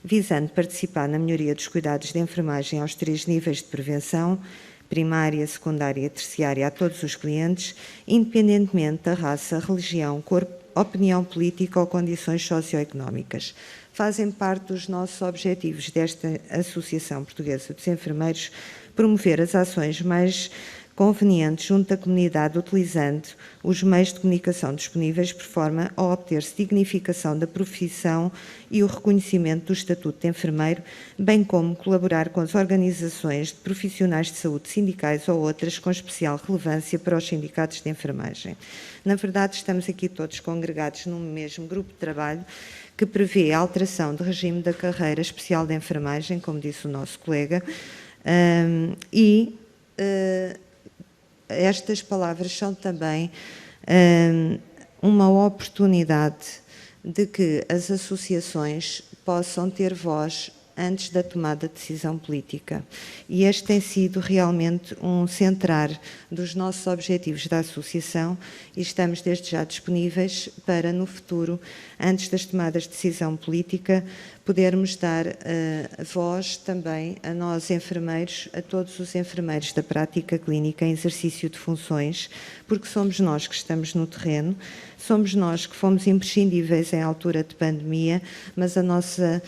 visando participar na melhoria dos cuidados de enfermagem aos 3 níveis de prevenção, primária, secundária e terciária, a todos os clientes, independentemente da raça, religião, cor, opinião política ou condições socioeconómicas. Fazem parte dos nossos objetivos desta Associação Portuguesa dos Enfermeiros promover as ações mais convenientes junto da comunidade, utilizando os meios de comunicação disponíveis por forma a obter-se dignificação da profissão e o reconhecimento do estatuto de enfermeiro, bem como colaborar com as organizações de profissionais de saúde sindicais ou outras com especial relevância para os sindicatos de enfermagem. Na verdade, estamos aqui todos congregados num mesmo grupo de trabalho que prevê a alteração do regime da carreira especial de enfermagem, como disse o nosso colega, estas palavras são também uma oportunidade de que as associações possam ter voz antes da tomada de decisão política. E este tem sido realmente um centrar dos nossos objetivos da associação e estamos desde já disponíveis para, no futuro, antes das tomadas de decisão política, podermos dar voz também a nós enfermeiros, a todos os enfermeiros da prática clínica em exercício de funções, porque somos nós que estamos no terreno, somos nós que fomos imprescindíveis em altura de pandemia, mas a nossa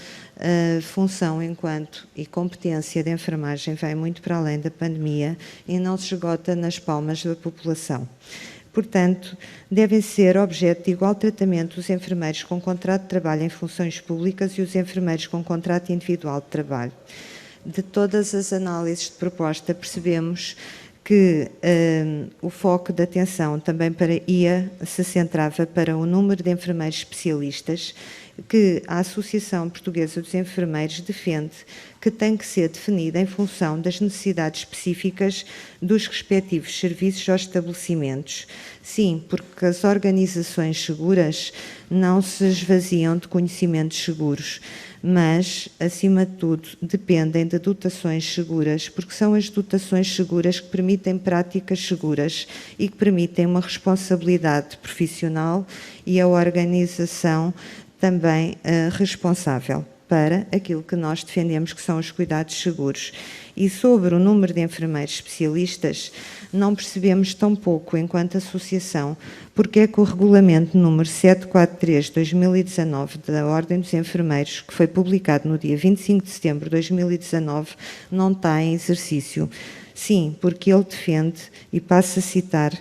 função enquanto e competência de enfermagem vai muito para além da pandemia e não se esgota nas palmas da população. Portanto, devem ser objeto de igual tratamento os enfermeiros com contrato de trabalho em funções públicas e os enfermeiros com contrato individual de trabalho. De todas as análises de proposta, percebemos que o foco de atenção também se centrava para o número de enfermeiros especialistas que a Associação Portuguesa dos Enfermeiros defende que tem que ser definida em função das necessidades específicas dos respectivos serviços ou estabelecimentos. Sim, porque as organizações seguras não se esvaziam de conhecimentos seguros, mas, acima de tudo, dependem de dotações seguras, porque são as dotações seguras que permitem práticas seguras e que permitem uma responsabilidade profissional e a organização também responsável para aquilo que nós defendemos que são os cuidados seguros. E sobre o número de enfermeiros especialistas, não percebemos tão pouco enquanto associação porque é que o regulamento número 743/2019 da Ordem dos Enfermeiros, que foi publicado no dia 25 de setembro de 2019, não está em exercício. Sim, porque ele defende, e passo a citar,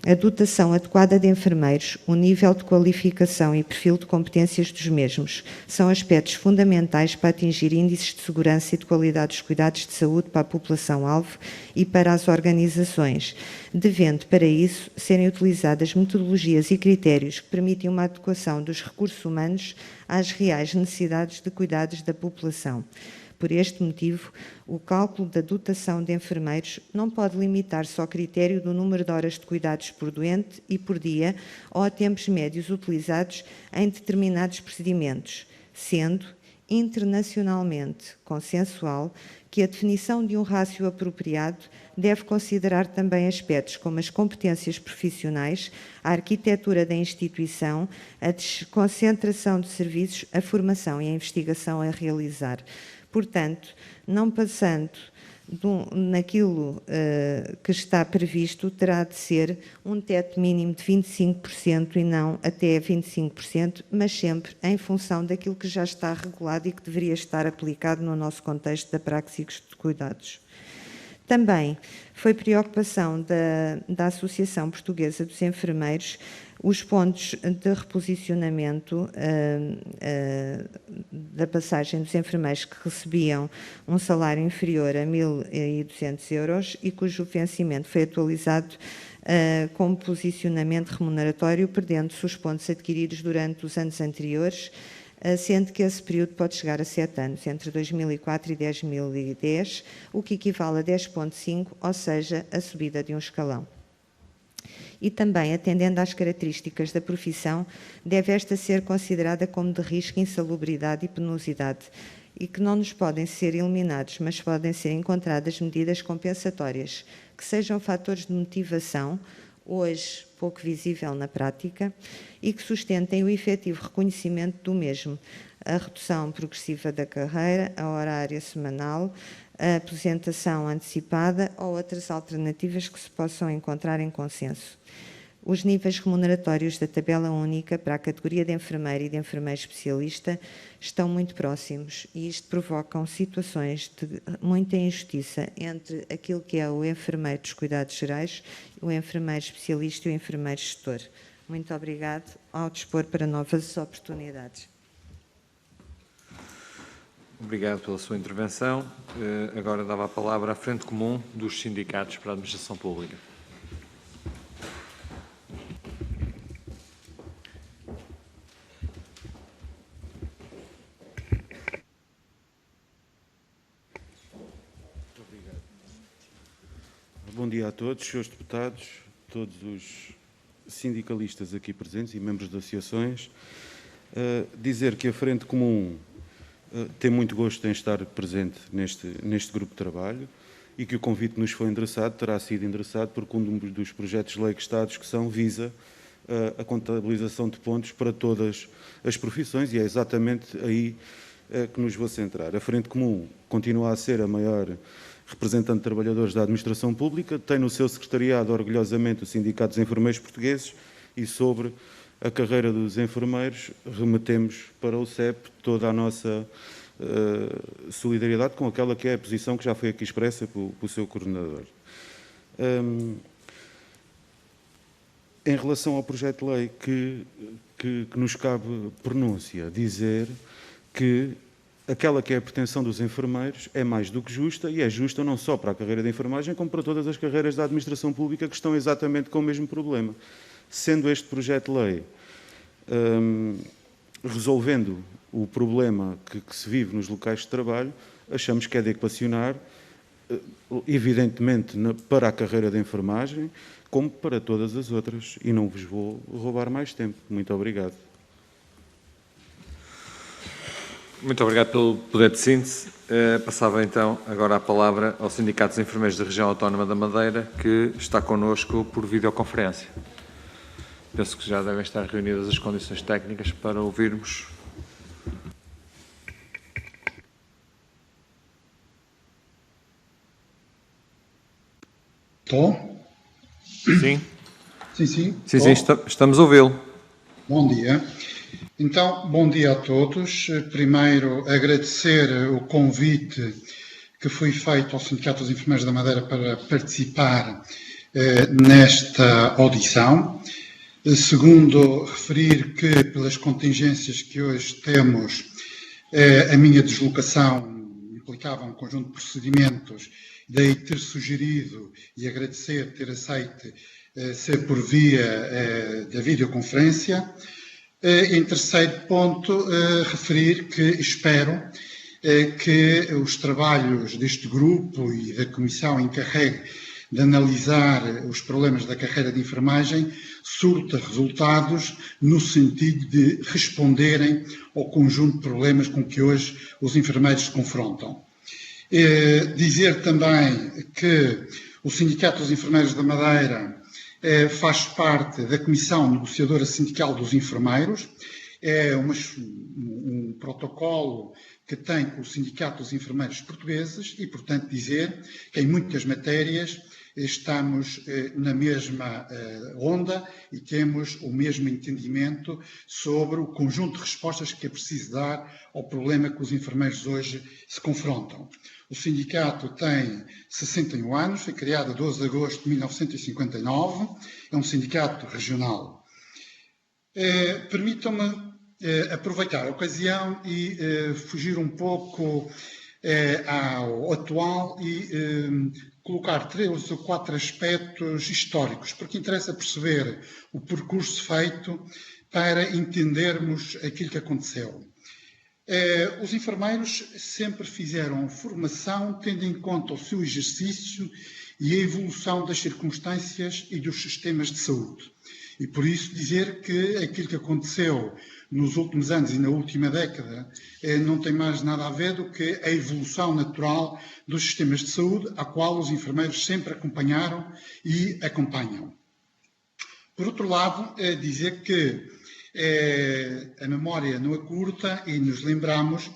a dotação adequada de enfermeiros, o nível de qualificação e perfil de competências dos mesmos são aspectos fundamentais para atingir índices de segurança e de qualidade dos cuidados de saúde para a população-alvo e para as organizações, devendo, para isso, serem utilizadas metodologias e critérios que permitem uma adequação dos recursos humanos às reais necessidades de cuidados da população. Por este motivo, o cálculo da dotação de enfermeiros não pode limitar-se ao critério do número de horas de cuidados por doente e por dia ou a tempos médios utilizados em determinados procedimentos, sendo internacionalmente consensual que a definição de um rácio apropriado deve considerar também aspectos como as competências profissionais, a arquitetura da instituição, a desconcentração de serviços, a formação e a investigação a realizar. Portanto, não passando naquilo que está previsto, terá de ser um teto mínimo de 25% e não até 25%, mas sempre em função daquilo que já está regulado e que deveria estar aplicado no nosso contexto da praxis de cuidados. Também foi preocupação da Associação Portuguesa dos Enfermeiros os pontos de reposicionamento da passagem dos enfermeiros que recebiam um salário inferior a 1.200 euros e cujo vencimento foi atualizado como posicionamento remuneratório, perdendo-se os pontos adquiridos durante os anos anteriores, sendo que esse período pode chegar a 7 anos, entre 2004 e 2010, o que equivale a 10,5, ou seja, a subida de um escalão. E também, atendendo às características da profissão, deve esta ser considerada como de risco, insalubridade e penosidade, e que não nos podem ser eliminados, mas podem ser encontradas medidas compensatórias, que sejam fatores de motivação, hoje pouco visível na prática, e que sustentem o efetivo reconhecimento do mesmo, a redução progressiva da carreira, a horária semanal, a aposentação antecipada ou outras alternativas que se possam encontrar em consenso. Os níveis remuneratórios da tabela única para a categoria de enfermeiro e de enfermeiro especialista estão muito próximos e isto provoca situações de muita injustiça entre aquilo que é o enfermeiro dos cuidados gerais, o enfermeiro especialista e o enfermeiro gestor. Muito obrigado, ao dispor para novas oportunidades. Obrigado pela sua intervenção. Agora dava a palavra à Frente Comum dos Sindicatos para a Administração Pública. Bom dia a todos, senhores deputados, todos os sindicalistas aqui presentes e membros de associações. Dizer que a Frente Comum tem muito gosto em estar presente neste grupo de trabalho e que o convite nos foi endereçado, terá sido endereçado porque um dos projetos de lei que está à discussão visa a contabilização de pontos para todas as profissões e é exatamente aí que nos vou centrar. A Frente Comum continua a ser a maior representante de trabalhadores da administração pública, tem no seu secretariado orgulhosamente o Sindicato dos Enfermeiros Portugueses e sobre a carreira dos enfermeiros remetemos para o CEP toda a nossa solidariedade com aquela que é a posição que já foi aqui expressa pelo seu coordenador. Em relação ao projeto de lei que nos cabe pronúncia, dizer que aquela que é a pretensão dos enfermeiros é mais do que justa e é justa não só para a carreira de enfermagem como para todas as carreiras da administração pública que estão exatamente com o mesmo problema. Sendo este projeto de lei resolvendo o problema que se vive nos locais de trabalho, achamos que é de equacionar, evidentemente, para a carreira de enfermagem, como para todas as outras. E não vos vou roubar mais tempo. Muito obrigado. Muito obrigado pelo poder de síntese. Passava então agora a palavra ao Sindicato dos Enfermeiros da Região Autónoma da Madeira, que está connosco por videoconferência. Penso que já devem estar reunidas as condições técnicas para ouvirmos. Estou? Sim? Sim. Sim, estamos a ouvi-lo. Bom dia. Então, bom dia a todos. Primeiro, agradecer o convite que foi feito ao Sindicato dos Enfermeiros da Madeira para participar nesta audição. Segundo, referir que, pelas contingências que hoje temos, a minha deslocação implicava um conjunto de procedimentos, daí ter sugerido e agradecer ter aceito ser por via da videoconferência. Em terceiro ponto, referir que espero que os trabalhos deste grupo e da comissão encarregue de analisar os problemas da carreira de enfermagem surta resultados no sentido de responderem ao conjunto de problemas com que hoje os enfermeiros se confrontam. Dizer também que o Sindicato dos Enfermeiros da Madeira faz parte da Comissão Negociadora Sindical dos Enfermeiros, é um protocolo que tem com o Sindicato dos Enfermeiros Portugueses e, portanto, dizer que em muitas matérias estamos na mesma onda e temos o mesmo entendimento sobre o conjunto de respostas que é preciso dar ao problema que os enfermeiros hoje se confrontam. O sindicato tem 61 anos, foi criado a 12 de agosto de 1959, é um sindicato regional. Permitam-me aproveitar a ocasião e fugir um pouco ao atual e colocar 3 ou 4 aspectos históricos, porque interessa perceber o percurso feito para entendermos aquilo que aconteceu. Os enfermeiros sempre fizeram formação tendo em conta o seu exercício e a evolução das circunstâncias e dos sistemas de saúde. E por isso dizer que aquilo que aconteceu nos últimos anos e na última década não tem mais nada a ver do que a evolução natural dos sistemas de saúde, a qual os enfermeiros sempre acompanharam e acompanham. Por outro lado, dizer que a memória não é curta e nos lembramos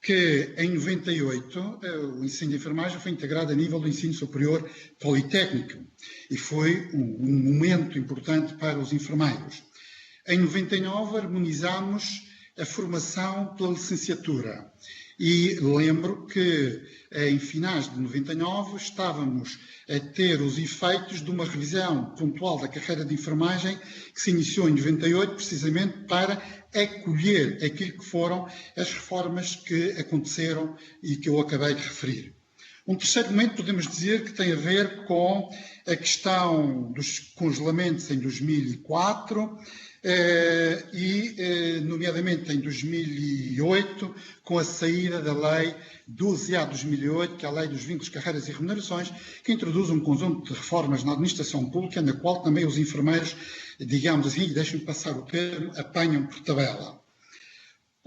que em 98 o ensino de enfermagem foi integrado a nível do ensino superior politécnico e foi um momento importante para os enfermeiros. Em 99 harmonizámos a formação pela licenciatura e lembro que em finais de 99 estávamos a ter os efeitos de uma revisão pontual da carreira de enfermagem que se iniciou em 98 precisamente para acolher aquilo que foram as reformas que aconteceram e que eu acabei de referir. Um terceiro momento podemos dizer que tem a ver com a questão dos congelamentos em 2004 nomeadamente em 2008, com a saída da Lei 12A/2008, que é a Lei dos Vínculos, Carreiras e Remunerações, que introduz um conjunto de reformas na administração pública, na qual também os enfermeiros, digamos assim, deixem-me passar o termo, apanham por tabela.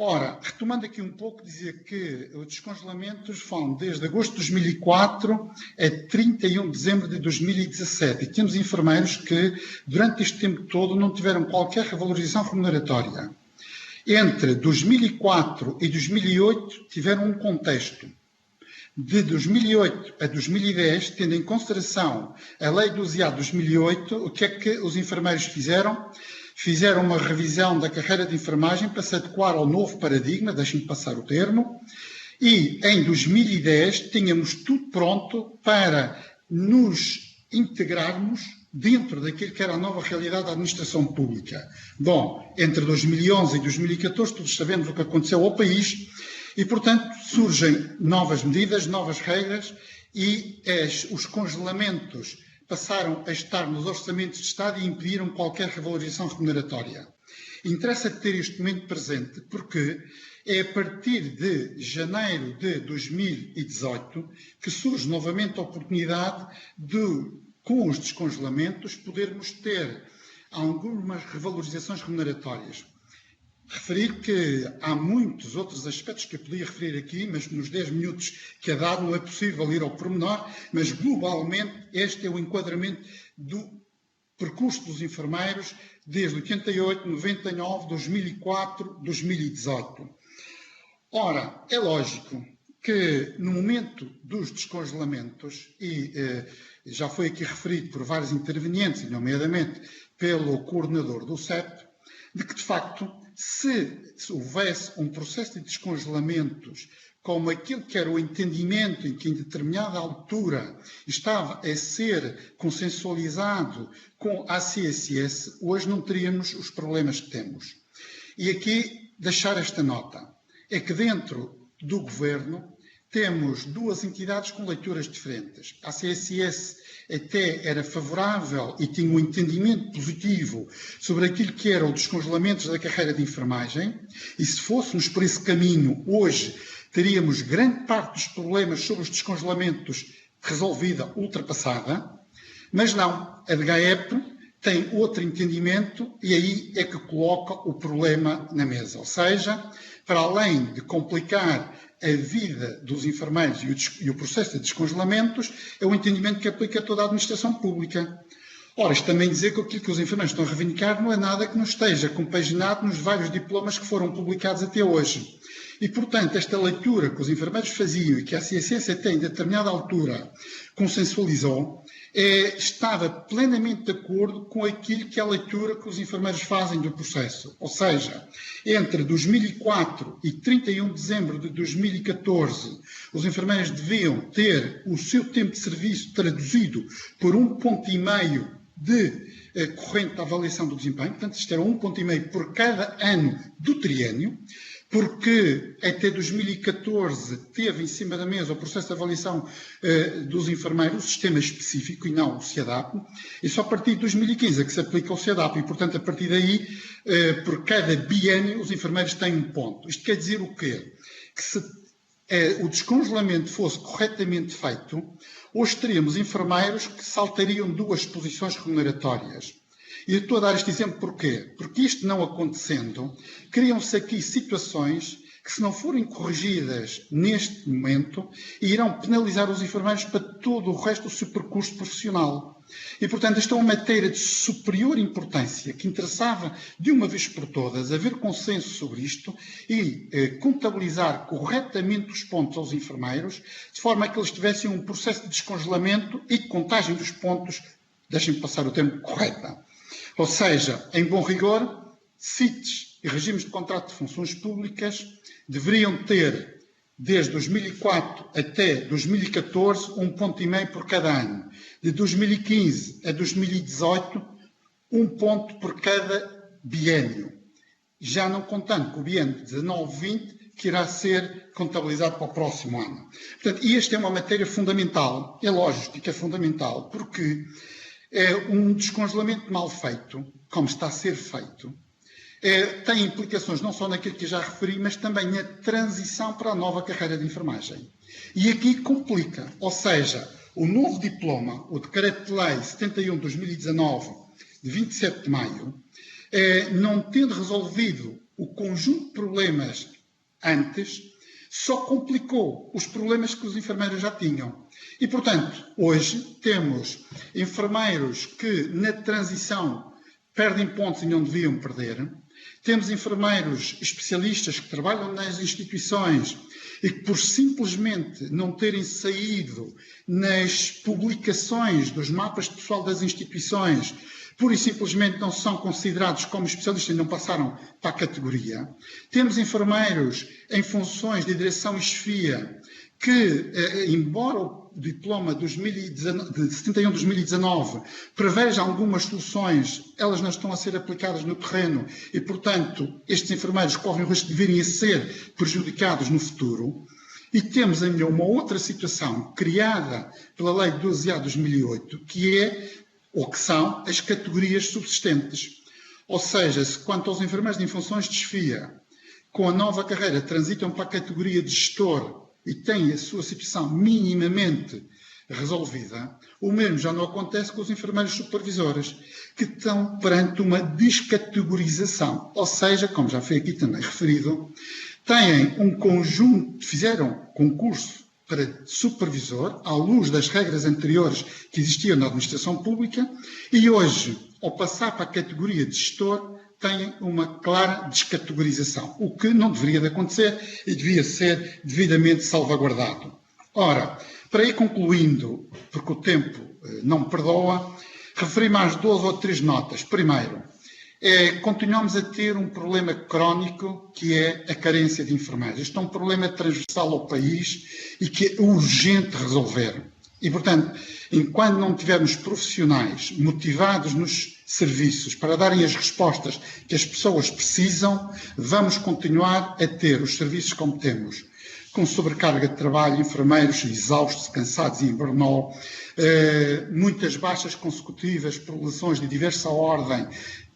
Ora, retomando aqui um pouco, dizer que os descongelamentos vão desde agosto de 2004 a 31 de dezembro de 2017. E temos enfermeiros que, durante este tempo todo, não tiveram qualquer revalorização remuneratória. Entre 2004 e 2008, tiveram um contexto. De 2008 a 2010, tendo em consideração a Lei 12A/2008, o que é que os enfermeiros fizeram? Fizeram uma revisão da carreira de enfermagem para se adequar ao novo paradigma, deixem-me passar o termo, e em 2010 tínhamos tudo pronto para nos integrarmos dentro daquilo que era a nova realidade da administração pública. Bom, entre 2011 e 2014 todos sabemos o que aconteceu ao país e, portanto, surgem novas medidas, novas regras e os congelamentos passaram a estar nos orçamentos de Estado e impediram qualquer revalorização remuneratória. Interessa ter este momento presente porque é a partir de janeiro de 2018 que surge novamente a oportunidade de, com os descongelamentos, podermos ter algumas revalorizações remuneratórias. Referir que há muitos outros aspectos que eu podia referir aqui, mas nos 10 minutos que é dado não é possível ir ao pormenor, mas globalmente este é o enquadramento do percurso dos enfermeiros desde 88, 99, 2004, 2018. Ora, é lógico que no momento dos descongelamentos, e já foi aqui referido por vários intervenientes, nomeadamente pelo coordenador do CEP, de que de facto se houvesse um processo de descongelamentos como aquilo que era o entendimento em que em determinada altura estava a ser consensualizado com a CSS, hoje não teríamos os problemas que temos. E aqui deixar esta nota, é que dentro do Governo temos duas entidades com leituras diferentes. A CSS até era favorável e tinha um entendimento positivo sobre aquilo que eram os descongelamentos da carreira de enfermagem, e se fôssemos por esse caminho, hoje teríamos grande parte dos problemas sobre os descongelamentos resolvida, ultrapassada, mas não, a DGAEP tem outro entendimento e aí é que coloca o problema na mesa. Ou seja, para além de complicar a vida dos enfermeiros e o processo de descongelamentos, é um entendimento que aplica a toda a administração pública. Ora, isto também dizer que aquilo que os enfermeiros estão a reivindicar não é nada que não esteja compaginado nos vários diplomas que foram publicados até hoje. E, portanto, esta leitura que os enfermeiros faziam e que a CSS até em determinada altura consensualizou, estava plenamente de acordo com aquilo que é a leitura que os enfermeiros fazem do processo. Ou seja, entre 2004 e 31 de dezembro de 2014, os enfermeiros deviam ter o seu tempo de serviço traduzido por 1,5 ponto de corrente de avaliação do desempenho. Portanto, isto era 1,5 ponto por cada ano do triênio, porque até 2014 teve em cima da mesa o processo de avaliação dos enfermeiros, o sistema específico e não o CEDAP, e só a partir de 2015 é que se aplica o CEDAP, e portanto a partir daí, por cada biênio, os enfermeiros têm 1 ponto. Isto quer dizer o quê? Que se o descongelamento fosse corretamente feito, hoje teríamos enfermeiros que saltariam 2 posições remuneratórias. E eu estou a dar este exemplo porquê? Porque isto não acontecendo, criam-se aqui situações que, se não forem corrigidas neste momento, irão penalizar os enfermeiros para todo o resto do seu percurso profissional. E, portanto, esta é uma matéria de superior importância que interessava, de uma vez por todas, haver consenso sobre isto e contabilizar corretamente os pontos aos enfermeiros, de forma a que eles tivessem um processo de descongelamento e de contagem dos pontos, deixem-me passar o termo correto. Ou seja, em bom rigor, CITES e regimes de contrato de funções públicas deveriam ter, desde 2004 até 2014, 1,5 ponto por cada ano. De 2015 a 2018, 1 ponto por cada biênio. Já não contando com o biênio de 19-20, que irá ser contabilizado para o próximo ano. Portanto, e esta é uma matéria fundamental, é lógico que é fundamental, porque um descongelamento mal feito, como está a ser feito, tem implicações não só naquilo que já referi, mas também na transição para a nova carreira de enfermagem. E aqui complica, ou seja, o novo diploma, o Decreto-Lei 71/2019, de 27 de maio, não tendo resolvido o conjunto de problemas antes, só complicou os problemas que os enfermeiros já tinham. E, portanto, hoje temos enfermeiros que, na transição, perdem pontos e não deviam perder. Temos enfermeiros especialistas que trabalham nas instituições e que, por simplesmente não terem saído nas publicações dos mapas de pessoal das instituições, pura e simplesmente não são considerados como especialistas e não passaram para a categoria. Temos enfermeiros em funções de direção e chefia que, embora o diploma de 71/2019 preveja algumas soluções, elas não estão a ser aplicadas no terreno e, portanto, estes enfermeiros correm o risco de virem a ser prejudicados no futuro. E temos ainda uma outra situação criada pela Lei 12A/2008, que é, ou que são, as categorias subsistentes. Ou seja, se quanto aos enfermeiros em funções de chefia, com a nova carreira, transitam para a categoria de gestor e têm a sua situação minimamente resolvida, o mesmo já não acontece com os enfermeiros supervisores, que estão perante uma descategorização. Ou seja, como já foi aqui também referido, têm um conjunto, fizeram concurso para supervisor, à luz das regras anteriores que existiam na administração pública, e hoje, ao passar para a categoria de gestor, têm uma clara descategorização, o que não deveria de acontecer e devia ser devidamente salvaguardado. Ora, para ir concluindo, porque o tempo não me perdoa, referi-me às 2 ou 3 notas. Primeiro, continuamos a ter um problema crónico que é a carência de enfermeiros. Este é um problema transversal ao país e que é urgente resolver. E, portanto, enquanto não tivermos profissionais motivados nos serviços para darem as respostas que as pessoas precisam, vamos continuar a ter os serviços como temos. com sobrecarga de trabalho, enfermeiros exaustos, cansados e em burnout, muitas baixas consecutivas por lesões de diversa ordem,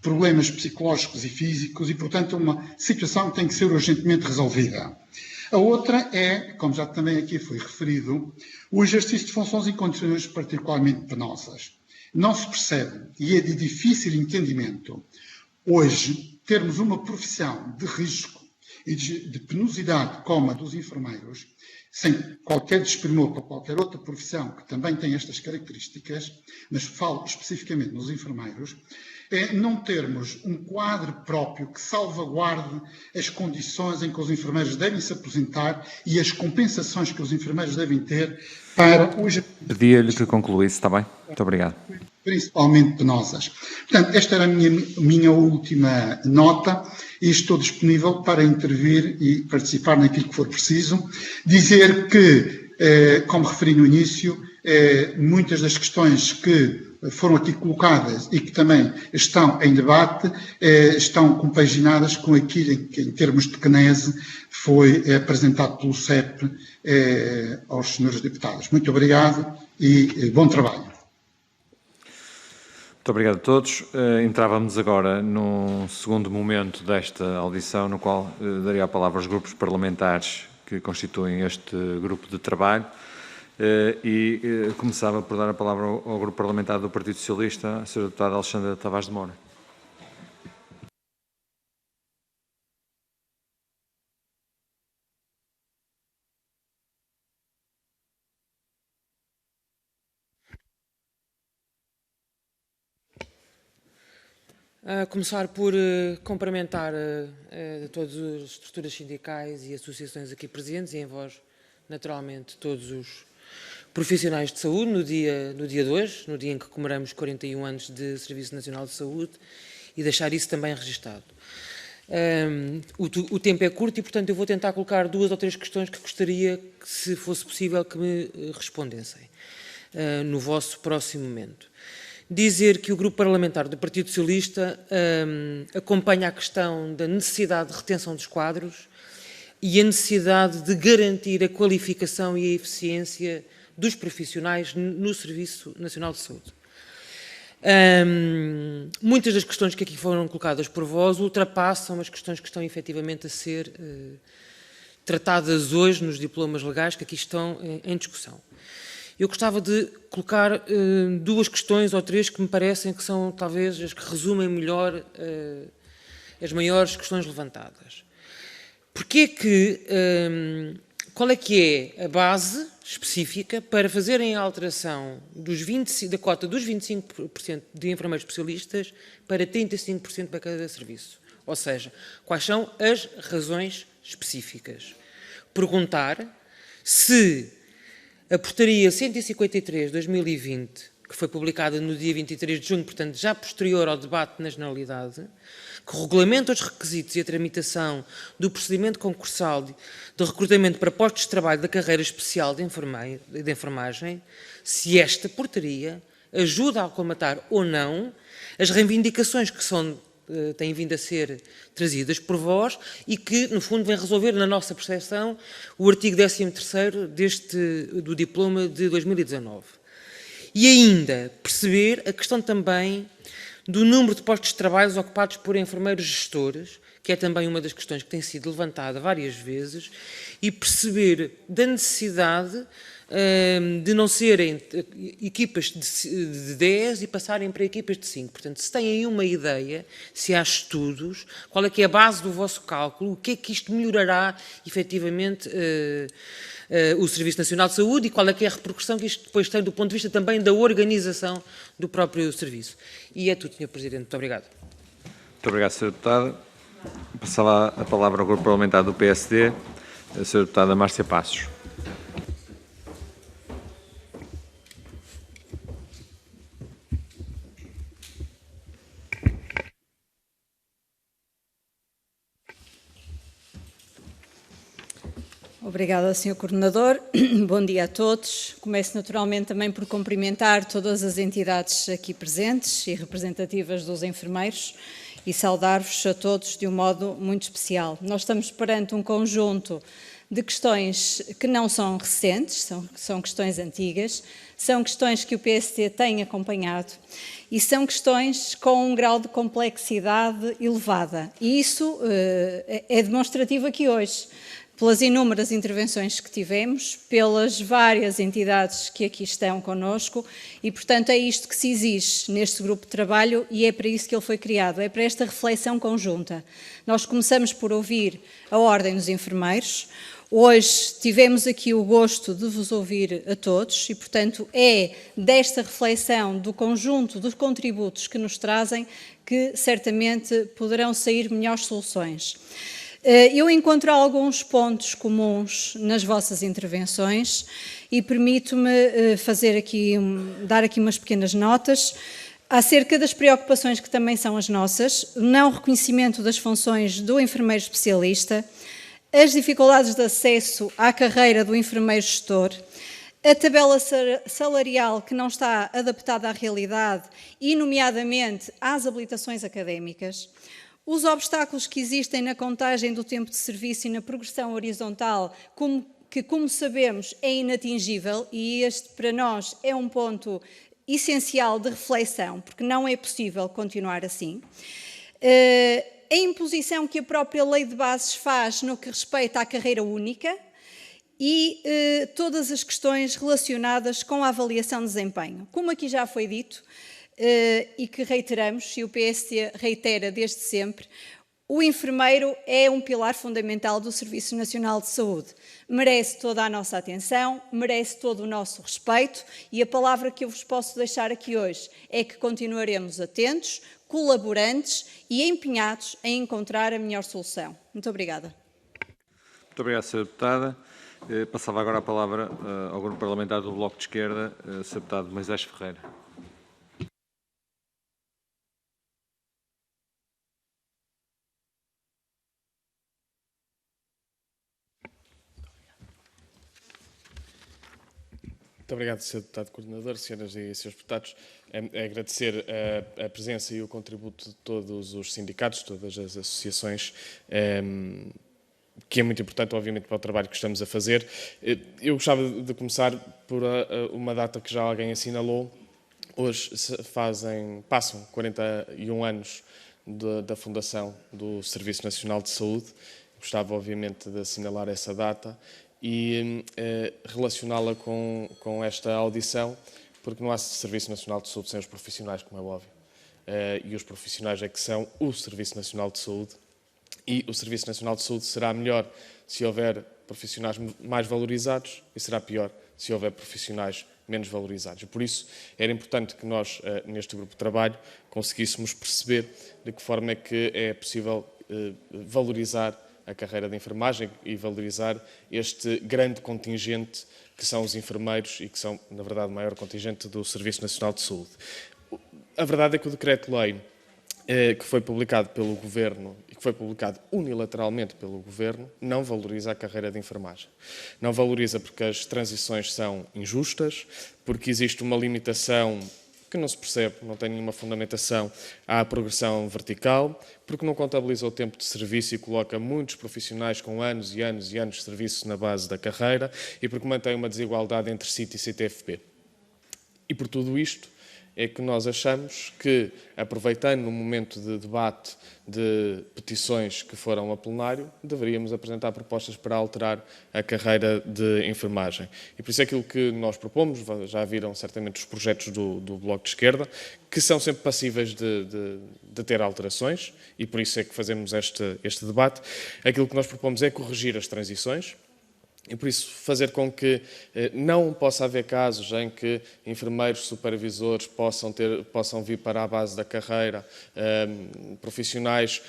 problemas psicológicos e físicos e, portanto, uma situação que tem que ser urgentemente resolvida. A outra é, como já também aqui foi referido, o exercício de funções em condições particularmente penosas. Não se percebe, e é de difícil entendimento, hoje, termos uma profissão de risco e de penosidade como a dos enfermeiros, sem qualquer desprimor para qualquer outra profissão que também tem estas características, mas falo especificamente nos enfermeiros, é não termos um quadro próprio que salvaguarde as condições em que os enfermeiros devem se aposentar e as compensações que os enfermeiros devem ter para os... Pedia-lhe que concluísse, está bem? Muito obrigado. Principalmente penosas. Portanto, esta era a minha última nota e estou disponível para intervir e participar naquilo que for preciso. Dizer que, como referi no início, muitas das questões que foram aqui colocadas e que também estão em debate, estão compaginadas com aquilo que, em termos de CNES, foi apresentado pelo CEP aos senhores deputados. Muito obrigado e bom trabalho. Muito obrigado a todos. Entrávamos agora num segundo momento desta audição, no qual daria a palavra aos grupos parlamentares que constituem este grupo de trabalho. Começava por dar a palavra ao grupo parlamentar do Partido Socialista, a Sra. Deputada Alexandra Tavares de Moura. A começar por cumprimentar todas as estruturas sindicais e associações aqui presentes e em voz, naturalmente, todos os profissionais de saúde no dia de hoje, no dia em que comemoramos 41 anos de Serviço Nacional de Saúde e deixar isso também registado. O tempo é curto e, portanto, eu vou tentar colocar 2 ou 3 questões que gostaria que, se fosse possível, que me respondessem no vosso próximo momento. Dizer que o Grupo Parlamentar do Partido Socialista acompanha a questão da necessidade de retenção dos quadros e a necessidade de garantir a qualificação e a eficiência dos profissionais no Serviço Nacional de Saúde. Muitas das questões que aqui foram colocadas por vós ultrapassam as questões que estão efetivamente a ser tratadas hoje nos diplomas legais que aqui estão em discussão. Eu gostava de colocar 2 questões ou 3 que me parecem que são talvez as que resumem melhor as maiores questões levantadas. Qual é que é a base específica para fazerem a alteração da cota dos 25% de enfermeiros especialistas para 35% para cada serviço? Ou seja, quais são as razões específicas? Perguntar se a portaria 153/2020, que foi publicada no dia 23 de junho, portanto já posterior ao debate na Generalidade, que regulamenta os requisitos e a tramitação do procedimento concursal de recrutamento para postos de trabalho da carreira especial de enfermagem, se esta portaria ajuda a aclimatar ou não as reivindicações que têm vindo a ser trazidas por vós e que, no fundo, vem resolver, na nossa percepção, o artigo 13º do diploma de 2019. E ainda perceber a questão também do número de postos de trabalho ocupados por enfermeiros gestores, que é também uma das questões que tem sido levantada várias vezes, e perceber da necessidade de não serem equipas de 10 e passarem para equipas de 5. Portanto, se têm aí uma ideia, se há estudos, qual é que é a base do vosso cálculo, o que é que isto melhorará, efetivamente, o Serviço Nacional de Saúde e qual é que é a repercussão que isto depois tem do ponto de vista também da organização do próprio serviço. E é tudo, Sr. Presidente. Muito obrigado. Muito obrigado, Sra. Deputada. Passava a palavra ao Grupo Parlamentar do PSD, a Sra. Deputada Márcia Passos. Obrigada, Sr. Coordenador. Bom dia a todos. Começo naturalmente também por cumprimentar todas as entidades aqui presentes e representativas dos enfermeiros e saudar-vos a todos de um modo muito especial. Nós estamos perante um conjunto de questões que não são recentes, são questões antigas, são questões que o PST tem acompanhado e são questões com um grau de complexidade elevada. E isso é demonstrativo aqui hoje, pelas inúmeras intervenções que tivemos, pelas várias entidades que aqui estão connosco e, portanto, é isto que se exige neste grupo de trabalho e é para isso que ele foi criado, é para esta reflexão conjunta. Nós começamos por ouvir a Ordem dos Enfermeiros. Hoje tivemos aqui o gosto de vos ouvir a todos e, portanto, é desta reflexão do conjunto dos contributos que nos trazem que certamente poderão sair melhores soluções. Eu encontro alguns pontos comuns nas vossas intervenções e permito-me dar aqui umas pequenas notas acerca das preocupações que também são as nossas, o não reconhecimento das funções do enfermeiro especialista, as dificuldades de acesso à carreira do enfermeiro gestor, a tabela salarial que não está adaptada à realidade e, nomeadamente, às habilitações académicas, os obstáculos que existem na contagem do tempo de serviço e na progressão horizontal, que, como sabemos, é inatingível e este, para nós, é um ponto essencial de reflexão, porque não é possível continuar assim. A imposição que a própria lei de bases faz no que respeita à carreira única e todas as questões relacionadas com a avaliação de desempenho. Como aqui já foi dito, e que reiteramos, e o PST reitera desde sempre, o enfermeiro é um pilar fundamental do Serviço Nacional de Saúde. Merece toda a nossa atenção, merece todo o nosso respeito e a palavra que eu vos posso deixar aqui hoje é que continuaremos atentos, colaborantes e empenhados em encontrar a melhor solução. Muito obrigada. Muito obrigado, Sra. Deputada. Passava agora a palavra ao Grupo Parlamentar do Bloco de Esquerda, Sr. Deputado Moisés Ferreira. Muito obrigado, Sr. Deputado Coordenador, senhoras e senhores deputados. Agradecer a presença e o contributo de todos os sindicatos, todas as associações, que é muito importante, obviamente, para o trabalho que estamos a fazer. Eu gostava de começar por uma data que já alguém assinalou. Hoje passam 41 anos da fundação do Serviço Nacional de Saúde. Gostava, obviamente, de assinalar essa data e relacioná-la com esta audição, porque não há Serviço Nacional de Saúde sem os profissionais, como é óbvio. E os profissionais é que são o Serviço Nacional de Saúde. E o Serviço Nacional de Saúde será melhor se houver profissionais mais valorizados e será pior se houver profissionais menos valorizados. Por isso, era importante que nós, neste grupo de trabalho, conseguíssemos perceber de que forma é que é possível valorizar a carreira de enfermagem e valorizar este grande contingente que são os enfermeiros e que são, na verdade, o maior contingente do Serviço Nacional de Saúde. A verdade é que o decreto-lei que foi publicado pelo Governo e que foi publicado unilateralmente pelo Governo não valoriza a carreira de enfermagem. Não valoriza porque as transições são injustas, porque existe uma limitação que não se percebe, não tem nenhuma fundamentação à progressão vertical, porque não contabiliza o tempo de serviço e coloca muitos profissionais com anos e anos e anos de serviço na base da carreira e porque mantém uma desigualdade entre CIT e CTFP. E por tudo isto é que nós achamos que, aproveitando no momento de debate de petições que foram a plenário, deveríamos apresentar propostas para alterar a carreira de enfermagem. E por isso é aquilo que nós propomos, já viram certamente os projetos do Bloco de Esquerda, que são sempre passíveis de ter alterações, e por isso é que fazemos este debate. Aquilo que nós propomos é corrigir as transições, e por isso fazer com que não possa haver casos em que enfermeiros supervisores possam vir para a base da carreira, profissionais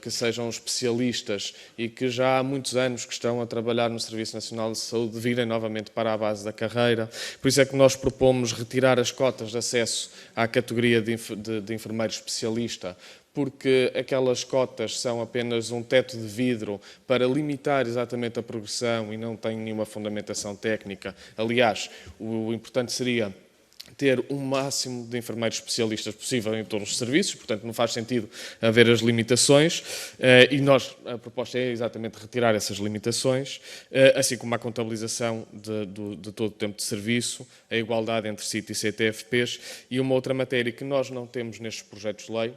que sejam especialistas e que já há muitos anos que estão a trabalhar no Serviço Nacional de Saúde virem novamente para a base da carreira. Por isso é que nós propomos retirar as cotas de acesso à categoria de enfermeiro especialista, porque aquelas cotas são apenas um teto de vidro para limitar exatamente a progressão e não têm nenhuma fundamentação técnica. Aliás, o importante seria ter o máximo de enfermeiros especialistas possível em todos os serviços, portanto não faz sentido haver as limitações e a proposta é exatamente retirar essas limitações, assim como a contabilização de todo o tempo de serviço, a igualdade entre CIT e CTFPs e uma outra matéria que nós não temos nestes projetos de lei,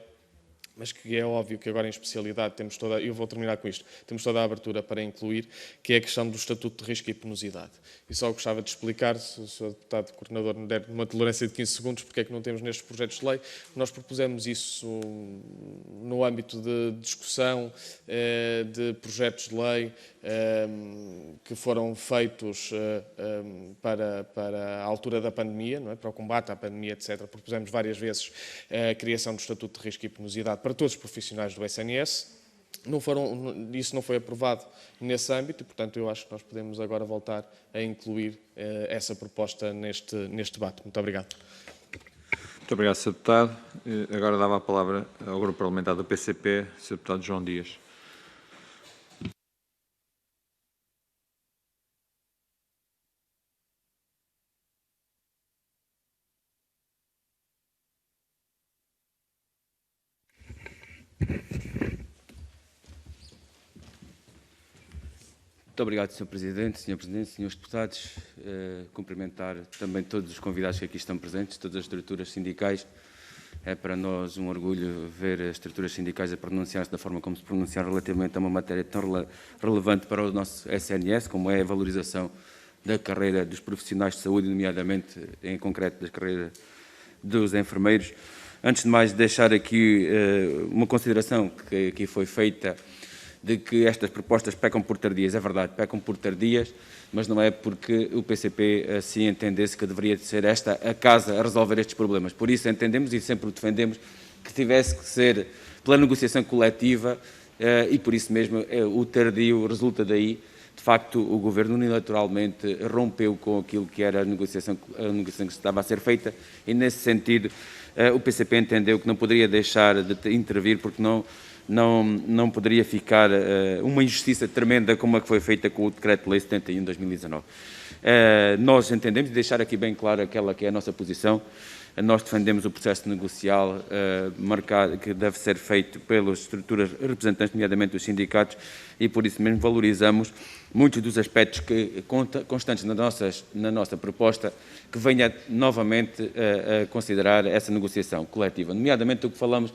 mas que é óbvio que agora em especialidade temos toda, eu vou terminar com isto, temos toda a abertura para incluir, que é a questão do estatuto de risco e penosidade. E só gostava de explicar, se o Sr. Deputado Coordenador me der uma tolerância de 15 segundos, porque é que não temos nestes projetos de lei. Nós propusemos isso no âmbito de discussão de projetos de lei que foram feitos para a altura da pandemia, não é? Para o combate à pandemia, etc. Propusemos várias vezes a criação do estatuto de risco e penosidade para todos os profissionais do SNS. Isso não foi aprovado nesse âmbito e, portanto, eu acho que nós podemos agora voltar a incluir essa proposta neste debate. Muito obrigado. Muito obrigado, Sr. Deputado. Agora dava a palavra ao Grupo Parlamentar do PCP, Sr. Deputado João Dias. Muito obrigado, Sr. Presidente, Srs. Deputados. Cumprimentar também todos os convidados que aqui estão presentes, todas as estruturas sindicais. É para nós um orgulho ver as estruturas sindicais a pronunciar-se da forma como se pronunciaram relativamente a uma matéria tão relevante para o nosso SNS, como é a valorização da carreira dos profissionais de saúde, nomeadamente, em concreto, da carreira dos enfermeiros. Antes de mais, deixar aqui uma consideração que aqui foi feita, de que estas propostas pecam por tardias. É verdade, pecam por tardias, mas não é porque o PCP assim entendesse que deveria ser esta a casa a resolver estes problemas. Por isso entendemos e sempre o defendemos que tivesse que ser pela negociação coletiva e por isso mesmo o tardio resulta daí. De facto, o Governo unilateralmente rompeu com aquilo que era a negociação que estava a ser feita e, nesse sentido, o PCP entendeu que não poderia deixar de intervir porque não poderia ficar uma injustiça tremenda como a que foi feita com o Decreto-Lei 71 de 2019. Nós entendemos, e deixar aqui bem claro aquela que é a nossa posição, nós defendemos o processo negocial que deve ser feito pelas estruturas representantes, nomeadamente os sindicatos, e por isso mesmo valorizamos muitos dos aspectos constantes na nossa proposta, que venha novamente a considerar essa negociação coletiva, nomeadamente o que falamos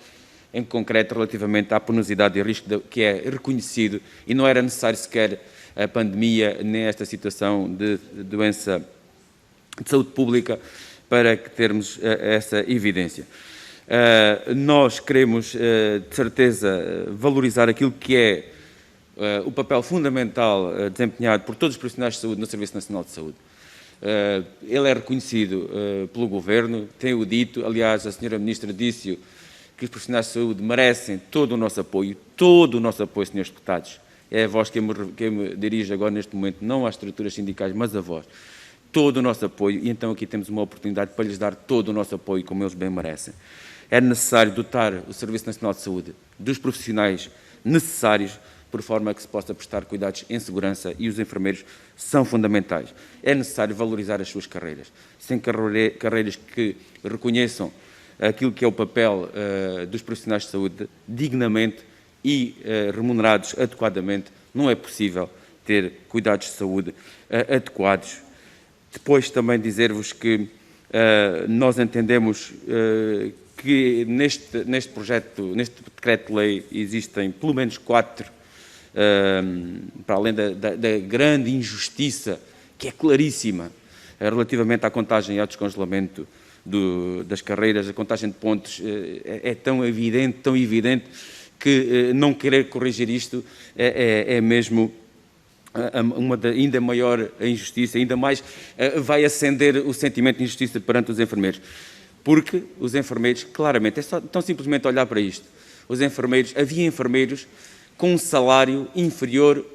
em concreto relativamente à penosidade e risco que é reconhecido e não era necessário sequer a pandemia nem esta situação de doença de saúde pública para que termos essa evidência. Nós queremos, de certeza, valorizar aquilo que é o papel fundamental desempenhado por todos os profissionais de saúde no Serviço Nacional de Saúde. Ele é reconhecido pelo Governo, tem-o dito, aliás, a Sra. Ministra disse-o, que os profissionais de saúde merecem todo o nosso apoio, Srs. Deputados. É a voz que eu me dirijo agora neste momento, não às estruturas sindicais, mas a vós. Todo o nosso apoio, e então aqui temos uma oportunidade para lhes dar todo o nosso apoio, como eles bem merecem. É necessário dotar o Serviço Nacional de Saúde dos profissionais necessários, por forma a que se possa prestar cuidados em segurança, e os enfermeiros são fundamentais. É necessário valorizar as suas carreiras. Sem carreiras que reconheçam aquilo que é o papel dos profissionais de saúde dignamente e remunerados adequadamente, não é possível ter cuidados de saúde adequados. Depois também dizer-vos que nós entendemos que neste projeto, neste decreto-lei, existem pelo menos 4, para além da grande injustiça, que é claríssima, relativamente à contagem e ao descongelamento das carreiras. A contagem de pontos é tão evidente que não querer corrigir isto é mesmo uma ainda maior injustiça, ainda mais vai acender o sentimento de injustiça perante os enfermeiros. Porque os enfermeiros, claramente, é só tão simplesmente olhar para isto. Havia enfermeiros com um salário inferior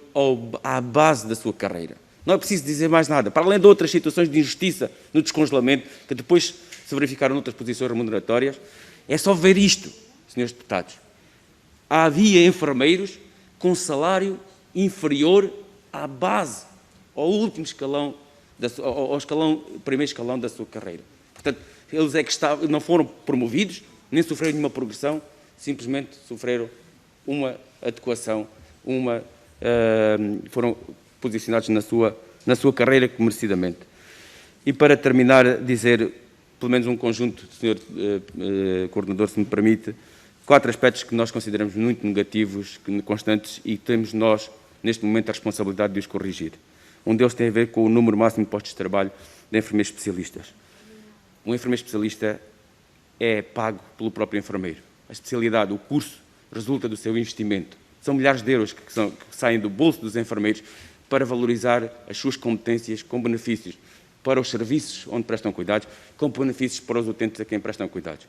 à base da sua carreira. Não é preciso dizer mais nada. Para além de outras situações de injustiça no descongelamento, que depois se verificaram noutras posições remuneratórias, é só ver isto, Srs. Deputados. Havia enfermeiros com salário inferior à base, ao último escalão, ao primeiro escalão da sua carreira. Portanto, Eles é que não foram promovidos, nem sofreram nenhuma progressão, simplesmente sofreram uma adequação, foram posicionados na sua carreira merecidamente. E para terminar, dizer pelo menos um conjunto, Sr. Coordenador, se me permite, 4 aspectos que nós consideramos muito negativos, constantes, e temos nós, neste momento, a responsabilidade de os corrigir. Um deles tem a ver com o número máximo de postos de trabalho de enfermeiros especialistas. Um enfermeiro especialista é pago pelo próprio enfermeiro. A especialidade, o curso, resulta do seu investimento. São milhares de euros que saem do bolso dos enfermeiros para valorizar as suas competências com benefícios para os serviços onde prestam cuidados, com benefícios para os utentes a quem prestam cuidados.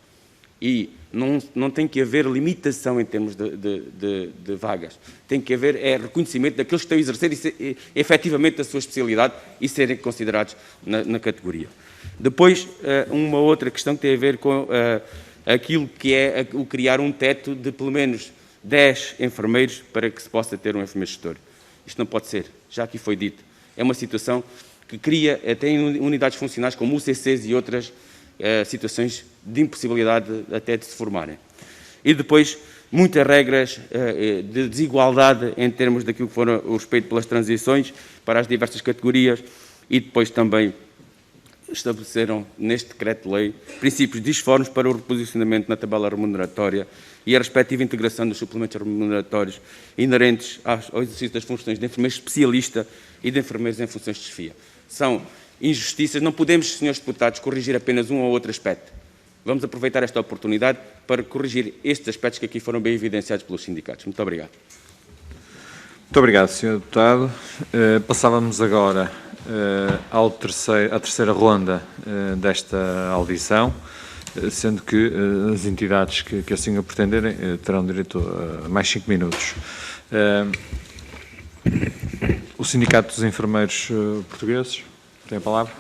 E não tem que haver limitação em termos de vagas. Tem que haver reconhecimento daqueles que estão a exercer efetivamente a sua especialidade e serem considerados na categoria. Depois, uma outra questão que tem a ver com aquilo que é o criar um teto de pelo menos 10 enfermeiros para que se possa ter um enfermeiro gestor. Isto não pode ser, já aqui foi dito. É uma situação que cria até em unidades funcionais como UCCs e outras situações de impossibilidade até de se formarem. E depois, muitas regras de desigualdade em termos daquilo que foram o respeito pelas transições para as diversas categorias e depois também estabeleceram neste decreto-lei princípios disformes para o reposicionamento na tabela remuneratória e a respectiva integração dos suplementos remuneratórios inerentes ao exercício das funções de enfermeiro especialista e de enfermeiros em funções de chefia. São injustiças. Não podemos, senhores deputados, corrigir apenas um ou outro aspecto. Vamos aproveitar esta oportunidade para corrigir estes aspectos que aqui foram bem evidenciados pelos sindicatos. Muito obrigado. Muito obrigado, Sr. Deputado. Passávamos agora à terceira ronda desta audição, sendo que as entidades que assim o pretenderem terão direito a mais 5 minutos. O Sindicato dos Enfermeiros Portugueses tem a palavra.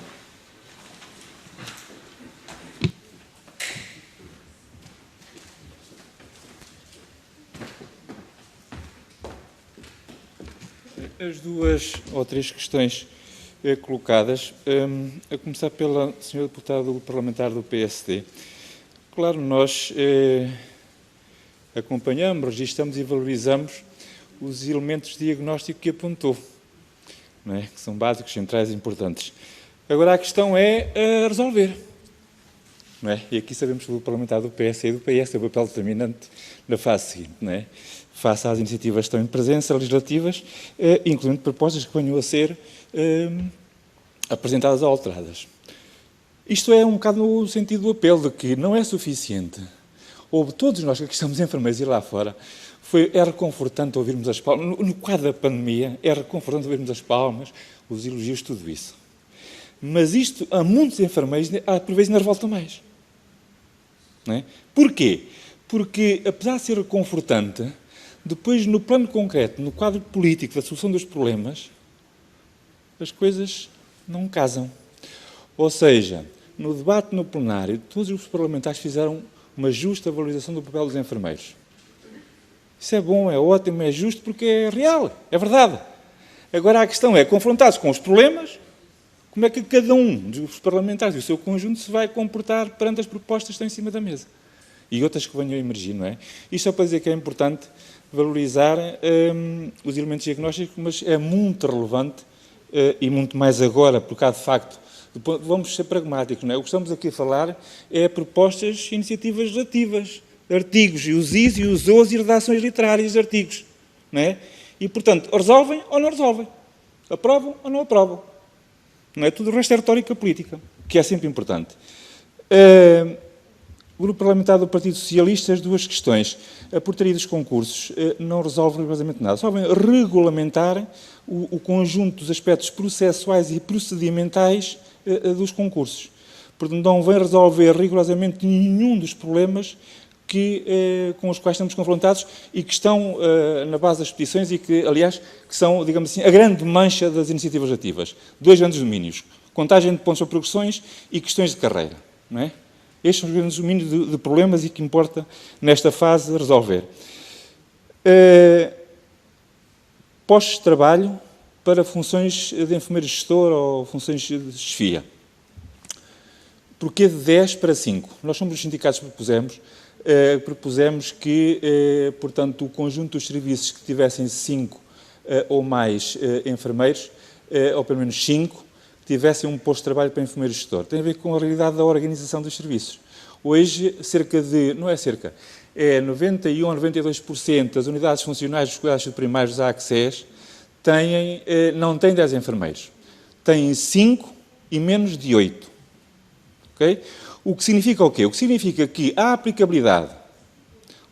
As 2 ou 3 questões colocadas, a começar pela Sra. Deputada parlamentar do PSD. Claro, nós acompanhamos, registramos e valorizamos os elementos de diagnóstico que apontou, não é? Que são básicos, centrais e importantes. Agora a questão é resolver. Não é? E aqui sabemos que o parlamentar do PS e do PS tem um papel determinante na fase seguinte, não é? Face às iniciativas que estão em presença, legislativas, incluindo propostas que venham a ser apresentadas ou alteradas. Isto é um bocado no sentido do apelo de que não é suficiente. Houve todos nós que aqui estamos enfermeiros e lá fora, é reconfortante ouvirmos as palmas, no quadro da pandemia, é reconfortante ouvirmos as palmas, os elogios, tudo isso. Mas isto, a muitos enfermeiros, por vezes, ainda revolta mais. Não é? Porquê? Porque, apesar de ser reconfortante, depois, no plano concreto, no quadro político da solução dos problemas, as coisas não casam. Ou seja, no debate no plenário, todos os parlamentares fizeram uma justa valorização do papel dos enfermeiros. Isso é bom, é ótimo, é justo, porque é real, é verdade. Agora a questão é, confrontados com os problemas, como é que cada um dos parlamentares e o seu conjunto se vai comportar perante as propostas que estão em cima da mesa? E outras que venham a emergir, não é? Isto só para dizer que é importante valorizar os elementos diagnósticos, mas é muito relevante e muito mais agora, porque há de facto, vamos ser pragmáticos, não é? O que estamos aqui a falar é propostas, iniciativas legislativas, artigos, e os is e os os e redações literárias de artigos, não é? E, portanto, resolvem ou não resolvem, aprovam ou não aprovam, não é? Tudo o resto é retórica política, que é sempre importante. O Grupo Parlamentar do Partido Socialista, as 2 questões. A portaria dos concursos não resolve rigorosamente nada. Só vem regulamentar o conjunto dos aspectos processuais e procedimentais dos concursos. Portanto, não vem resolver rigorosamente nenhum dos problemas com os quais estamos confrontados e que estão na base das petições e que, aliás, que são, digamos assim, a grande mancha das iniciativas ativas. 2 grandes domínios. Contagem de pontos ou progressões e questões de carreira, não é? Estes são os grandes domínios de problemas e que importa, nesta fase, resolver. Postos de trabalho para funções de enfermeiro gestor ou funções de chefia. Porquê de 10 para 5? Nós somos os sindicatos que propusemos que, portanto, o conjunto dos serviços que tivessem 5 ou mais enfermeiros, ou pelo menos 5, tivessem um posto de trabalho para enfermeiro gestor. Tem a ver com a realidade da organização dos serviços. Hoje, é 91 a 92% das unidades funcionais dos cuidados primários da ACSES não têm 10 enfermeiros. Têm 5 e menos de 8. Okay? O que significa o quê? O que significa que a aplicabilidade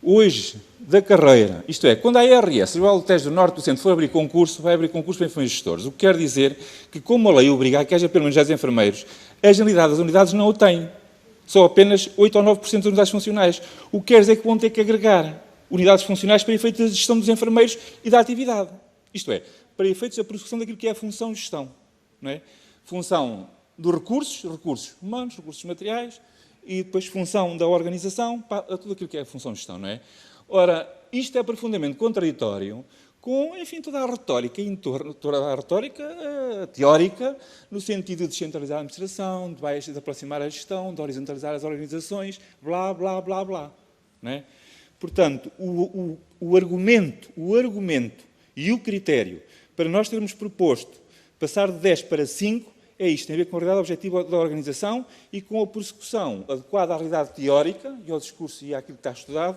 hoje da carreira, isto é, quando a ARS, o Alentejo do Norte do Centro, for abrir concurso, vai abrir concurso para enfermeiros gestores. O que quer dizer que, como a lei obriga a que haja pelo menos 10 enfermeiros, a generalidade das unidades não o tem. Só apenas 8 ou 9% das unidades funcionais. O que quer dizer que vão ter que agregar unidades funcionais para efeitos da gestão dos enfermeiros e da atividade. Isto é, para efeitos da prossecução daquilo que é a função de gestão. Não é? Função dos recursos humanos, recursos materiais, e depois função da organização, a tudo aquilo que é a função de gestão, não é? Ora, isto é profundamente contraditório com, enfim, toda a retórica teórica, no sentido de descentralizar a administração, de aproximar a gestão, de horizontalizar as organizações, blá, blá, blá, blá. Não é? Portanto, o argumento e o critério para nós termos proposto passar de 10 para 5 é isto, tem a ver com a realidade objetiva da organização e com a persecução adequada à realidade teórica e ao discurso e àquilo que está estudado,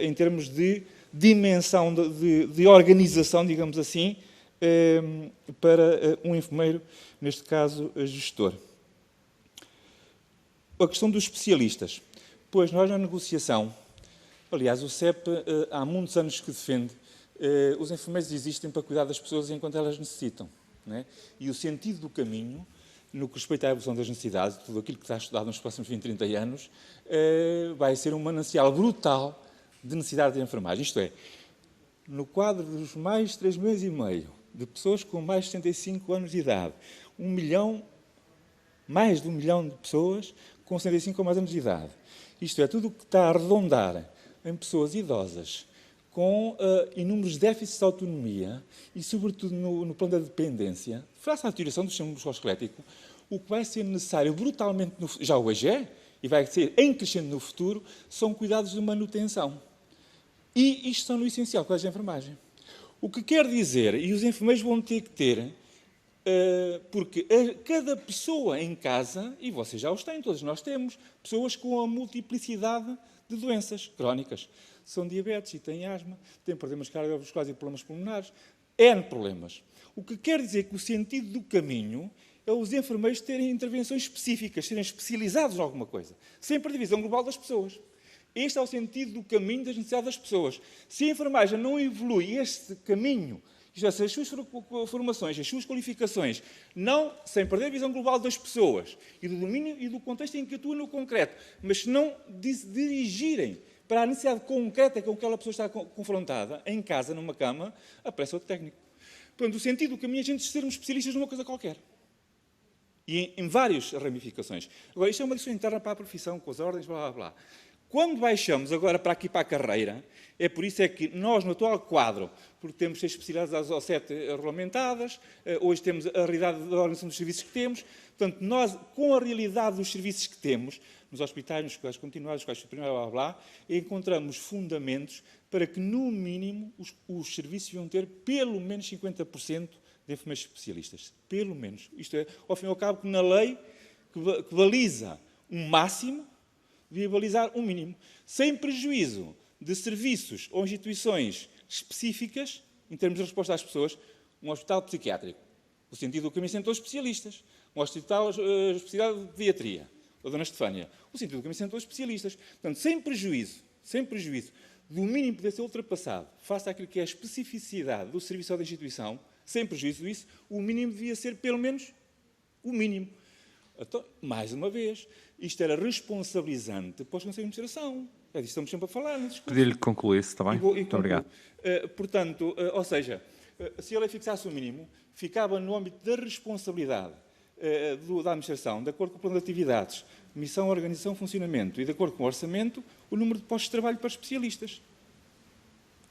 em termos de dimensão de organização, digamos assim, para um enfermeiro, neste caso, gestor. A questão dos especialistas. Pois nós, na negociação, aliás, o CEP há muitos anos que defende, os enfermeiros existem para cuidar das pessoas enquanto elas necessitam. Não é? E o sentido do caminho, no que respeita à evolução das necessidades, tudo aquilo que está estudado nos próximos 20, 30 anos, vai ser um manancial brutal de necessidade de enfermagem. Isto é, no quadro dos mais de 3 milhões e meio de pessoas com mais de 65 anos de idade, mais de 1 milhão de pessoas com 65 ou mais anos de idade. Isto é, tudo o que está a arredondar em pessoas idosas, com inúmeros déficits de autonomia e, sobretudo, no plano da dependência, face à deterioração do sistema musculoesquelético, o que vai ser necessário brutalmente, já hoje é, e vai ser em crescendo no futuro, são cuidados de manutenção. E isto são no essencial, cuidados de enfermagem. O que quer dizer, e os enfermeiros vão ter que ter, porque cada pessoa em casa, e vocês já os têm, todos nós temos, pessoas com a multiplicidade de doenças crónicas. São diabetes e têm asma, têm problemas cardiovasculares e problemas pulmonares, N problemas. O que quer dizer que o sentido do caminho é os enfermeiros terem intervenções específicas, serem especializados em alguma coisa, sempre a divisão global das pessoas. Este é o sentido do caminho das necessidades das pessoas. Se a enfermagem não evolui este caminho, isto é, se as suas formações, as suas qualificações, sem perder a visão global das pessoas e do domínio e do contexto em que atua no concreto, mas se não dirigirem para a necessidade concreta com que aquela pessoa está confrontada, em casa, numa cama, aparece outro técnico. Portanto, o sentido do caminho é a gente sermos especialistas numa coisa qualquer. E em várias ramificações. Agora, isto é uma lição interna para a profissão, com as ordens, blá, blá, blá. Quando baixamos agora para aqui para a carreira, é por isso é que nós, no atual quadro, porque temos 6 especialidades ou 7 regulamentadas, hoje temos a realidade da organização dos serviços que temos, portanto, nós, com a realidade dos serviços que temos, nos hospitais, nos cuidados continuados, nos cuidados superiores, blá, blá, blá, encontramos fundamentos para que, no mínimo, os serviços deviam ter pelo menos 50% de enfermeiros especialistas. Pelo menos. Isto é, ao fim e ao cabo, que na lei que baliza um máximo, devia balizar um mínimo, sem prejuízo de serviços ou instituições específicas, em termos de resposta às pessoas, um hospital psiquiátrico. O sentido do caminho são todos especialistas. Um hospital especialidade de pediatria, ou Dona Estefânia. O sentido do caminho são todos especialistas. Portanto, sem prejuízo do mínimo poder ser ultrapassado, face àquilo que é a especificidade do serviço ou da instituição, sem prejuízo disso, o mínimo devia ser, pelo menos, o mínimo. Então, mais uma vez, isto era responsabilizante para os Conselhos de Administração. É disso que estamos sempre a falar. Pedir-lhe que concluísse, está bem? Muito obrigado. Portanto, ou seja, se ele fixasse o mínimo, ficava no âmbito da responsabilidade da administração, de acordo com o plano de atividades, missão, organização, funcionamento, e de acordo com o orçamento, o número de postos de trabalho para especialistas.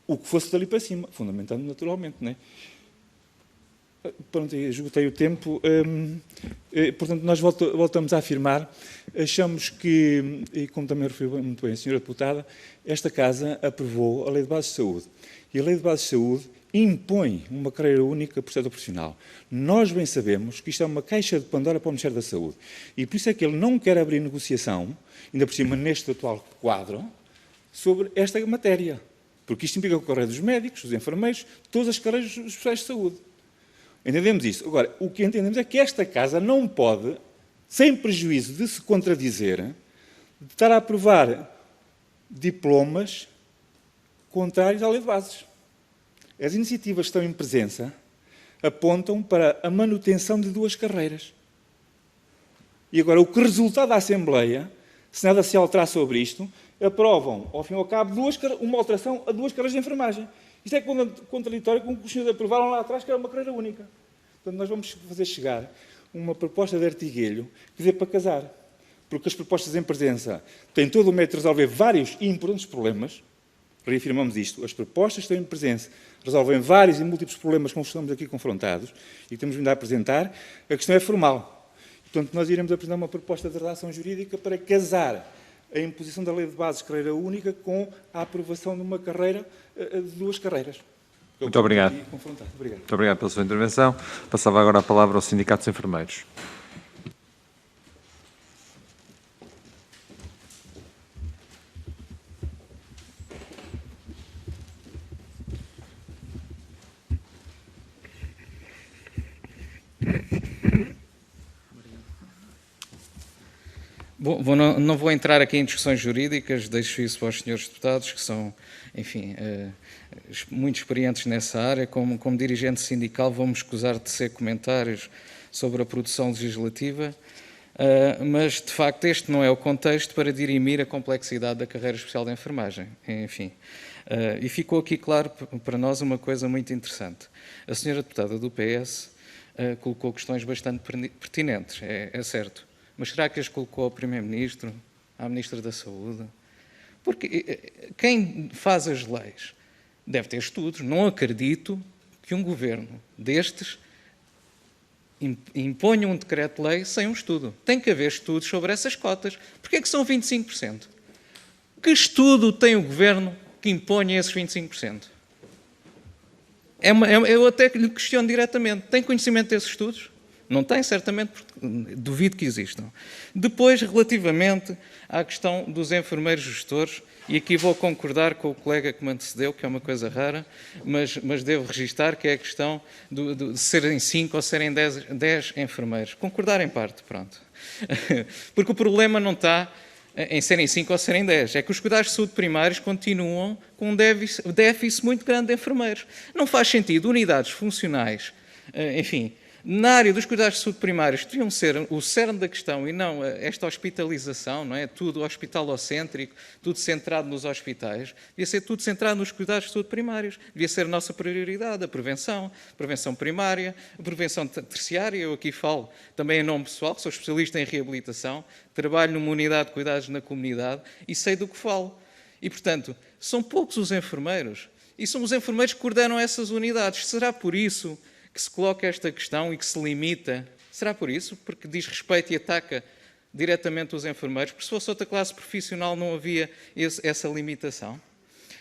O que fosse dali para cima, fundamentando naturalmente, não é? Pronto, esgotei o tempo. Portanto, nós voltamos a afirmar, achamos que, e como também referiu muito bem a senhora deputada, esta Casa aprovou a Lei de Bases de Saúde. E a Lei de Bases de Saúde impõe uma carreira única por setor profissional. Nós bem sabemos que isto é uma caixa de Pandora para o Ministério da Saúde. E por isso é que ele não quer abrir negociação, ainda por cima neste atual quadro, sobre esta matéria. Porque isto implica a carreira dos médicos, dos enfermeiros, todas as carreiras dos profissionais de saúde. Entendemos isso. Agora, o que entendemos é que esta Casa não pode, sem prejuízo de se contradizer, de estar a aprovar diplomas contrários à Lei de Bases. As iniciativas que estão em presença apontam para a manutenção de 2 carreiras. E agora, o que resulta da Assembleia, se nada se alterar sobre isto, aprovam, ao fim e ao cabo, uma alteração a 2 carreiras de enfermagem. Isto é contraditório com o que os senhores aprovaram lá atrás, que era uma carreira única. Portanto, nós vamos fazer chegar uma proposta de artiguelho que dê para casar. Porque as propostas em presença têm todo o mérito de resolver vários e importantes problemas. Reafirmamos isto. As propostas que estão em presença resolvem vários e múltiplos problemas com os que estamos aqui confrontados e que temos vindo a apresentar. A questão é formal. Portanto, nós iremos apresentar uma proposta de redação jurídica para casar a imposição da Lei de Bases de Carreira Única com a aprovação de uma carreira, de 2 carreiras. Muito obrigado. Obrigado. Muito obrigado pela sua intervenção. Passava agora a palavra ao Sindicato dos Enfermeiros. Bom, não vou entrar aqui em discussões jurídicas, deixo isso para os senhores deputados, que são, enfim, muito experientes nessa área. Como dirigente sindical, vou-me escusar de tecer comentários sobre a produção legislativa, mas, de facto, este não é o contexto para dirimir a complexidade da carreira especial de enfermagem. Enfim, e ficou aqui claro para nós uma coisa muito interessante. A senhora deputada do PS colocou questões bastante pertinentes, é certo. Mas será que as colocou ao Primeiro-Ministro, à Ministra da Saúde? Porque quem faz as leis deve ter estudos. Não acredito que um governo destes imponha um decreto-lei sem um estudo. Tem que haver estudos sobre essas cotas. Porquê é que são 25%? Que estudo tem o governo que impõe esses 25%? Eu até lhe questiono diretamente. Tem conhecimento desses estudos? Não tem, certamente, porque duvido que existam. Depois, relativamente à questão dos enfermeiros gestores, e aqui vou concordar com o colega que me antecedeu, que é uma coisa rara, mas devo registar que é a questão de serem 5 ou serem 10 enfermeiros. Concordar em parte, pronto. Porque o problema não está em serem 5 ou serem 10. É que os cuidados de saúde primários continuam com um déficit muito grande de enfermeiros. Não faz sentido unidades funcionais, enfim, na área dos cuidados de saúde primários, que deviam ser o cerne da questão e não esta hospitalização, não é? Tudo hospitalocêntrico, tudo centrado nos hospitais, devia ser tudo centrado nos cuidados de saúde primários. Devia ser a nossa prioridade, a prevenção primária, a prevenção terciária. Eu aqui falo também em nome pessoal, sou especialista em reabilitação, trabalho numa unidade de cuidados na comunidade e sei do que falo. E, portanto, são poucos os enfermeiros e são os enfermeiros que coordenam essas unidades. Será por isso que se coloca esta questão e que se limita? Será por isso? Porque diz respeito e ataca diretamente os enfermeiros? Porque se fosse outra classe profissional não havia essa limitação?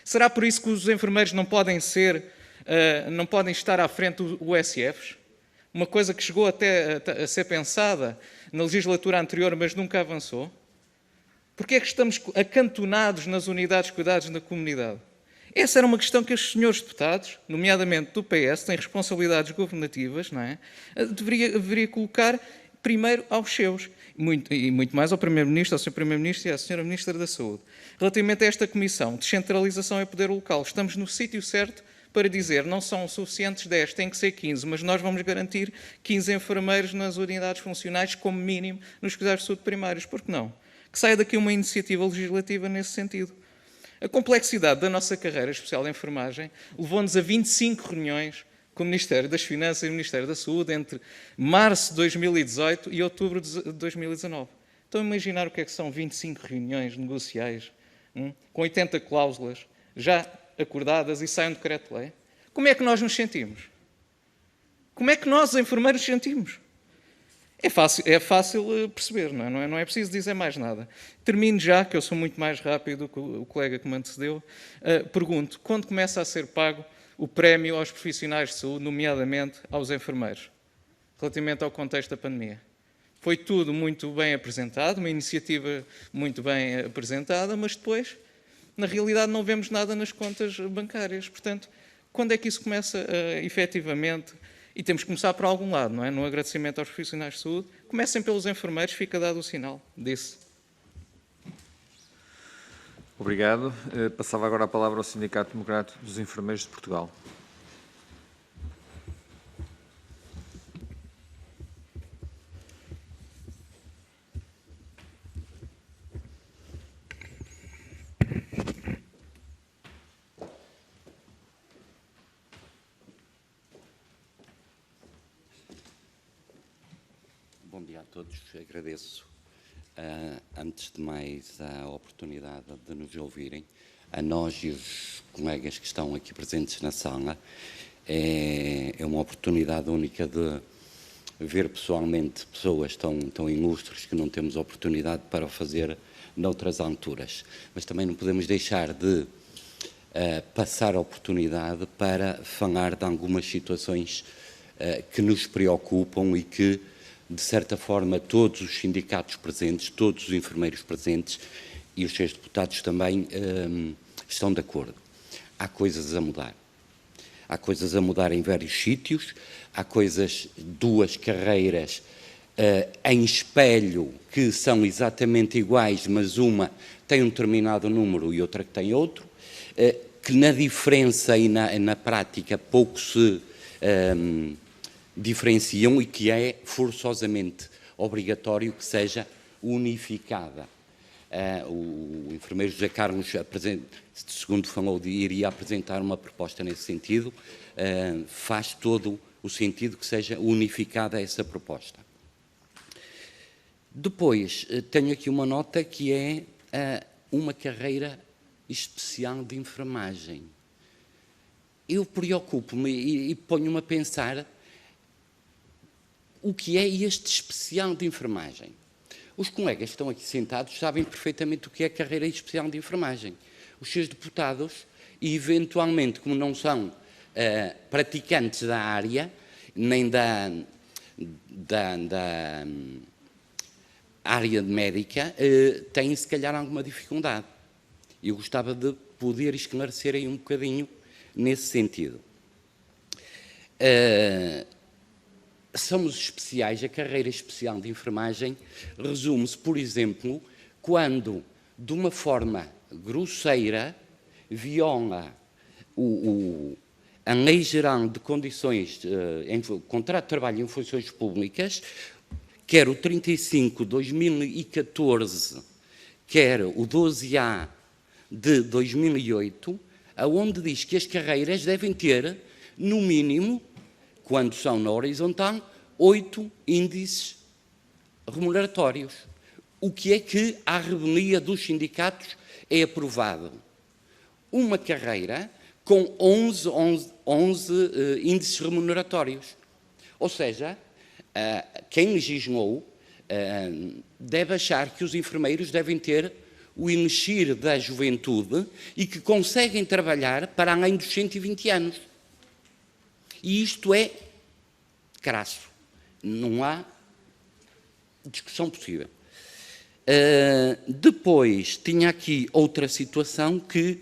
Será por isso que os enfermeiros não podem estar à frente do USFs? Uma coisa que chegou até a ser pensada na legislatura anterior, mas nunca avançou? Porque é que estamos acantonados nas unidades de cuidados na comunidade? Essa era uma questão que os senhores deputados, nomeadamente do PS, têm responsabilidades governativas, não é? Deveria colocar primeiro aos seus, e muito mais ao Primeiro-Ministro, ao Sr. Primeiro-Ministro e à Sra. Ministra da Saúde. Relativamente a esta comissão, descentralização e poder local, estamos no sítio certo para dizer não são suficientes 10, tem que ser 15, mas nós vamos garantir 15 enfermeiros nas unidades funcionais, como mínimo, nos cuidados de saúde primários. Por que não? Que saia daqui uma iniciativa legislativa nesse sentido. A complexidade da nossa carreira especial de enfermagem levou-nos a 25 reuniões com o Ministério das Finanças e o Ministério da Saúde entre março de 2018 e outubro de 2019. Estão a imaginar o que é que são 25 reuniões negociais, com 80 cláusulas já acordadas e sai um decreto-lei? Como é que nós nos sentimos? Como é que nós, enfermeiros, sentimos? É fácil perceber, não é preciso dizer mais nada. Termino já, que eu sou muito mais rápido que o colega que me antecedeu. Pergunto, quando começa a ser pago o prémio aos profissionais de saúde, nomeadamente aos enfermeiros, relativamente ao contexto da pandemia? Foi tudo muito bem apresentado, uma iniciativa muito bem apresentada, mas depois, na realidade, não vemos nada nas contas bancárias. Portanto, quando é que isso começa efetivamente? E temos que começar por algum lado, não é? No agradecimento aos profissionais de saúde. Comecem pelos enfermeiros, fica dado o sinal desse. Obrigado. Passava agora a palavra ao Sindicato Democrático dos Enfermeiros de Portugal. Bom dia a todos. Agradeço, antes de mais, a oportunidade de nos ouvirem. A nós e os colegas que estão aqui presentes na sala, é uma oportunidade única de ver pessoalmente pessoas tão ilustres que não temos oportunidade para o fazer noutras alturas. Mas também não podemos deixar de passar a oportunidade para falar de algumas situações que nos preocupam e que, de certa forma, todos os sindicatos presentes, todos os enfermeiros presentes e os seus deputados também estão de acordo. Há coisas a mudar. Há coisas a mudar em vários sítios, há coisas, duas carreiras em espelho que são exatamente iguais, mas uma tem um determinado número e outra que tem outro, que na diferença e na prática pouco se diferenciam e que é forçosamente obrigatório que seja unificada. O enfermeiro José Carlos, segundo falou, iria apresentar uma proposta nesse sentido, faz todo o sentido que seja unificada essa proposta. Depois, tenho aqui uma nota que é uma carreira especial de enfermagem. Eu preocupo-me e ponho-me a pensar o que é este especial de enfermagem. Os colegas que estão aqui sentados sabem perfeitamente o que é a carreira especial de enfermagem. Os seus deputados, e eventualmente, como não são praticantes da área, nem da área médica, têm se calhar alguma dificuldade. Eu gostava de poder esclarecer aí um bocadinho nesse sentido. Somos especiais, a carreira especial de enfermagem resume-se, por exemplo, quando, de uma forma grosseira, viola a Lei Geral de Condições Contrato de Trabalho em Funções Públicas, quer o 35/2014, quer o 12A de 2008, aonde diz que as carreiras devem ter, no mínimo, quando são na horizontal, 8 índices remuneratórios. O que é que, à revelia dos sindicatos, é aprovado? Uma carreira com 11 índices remuneratórios. Ou seja, quem legislou deve achar que os enfermeiros devem ter o elixir da juventude e que conseguem trabalhar para além dos 120 anos. E isto é crasso. Não há discussão possível. Depois, tinha aqui outra situação que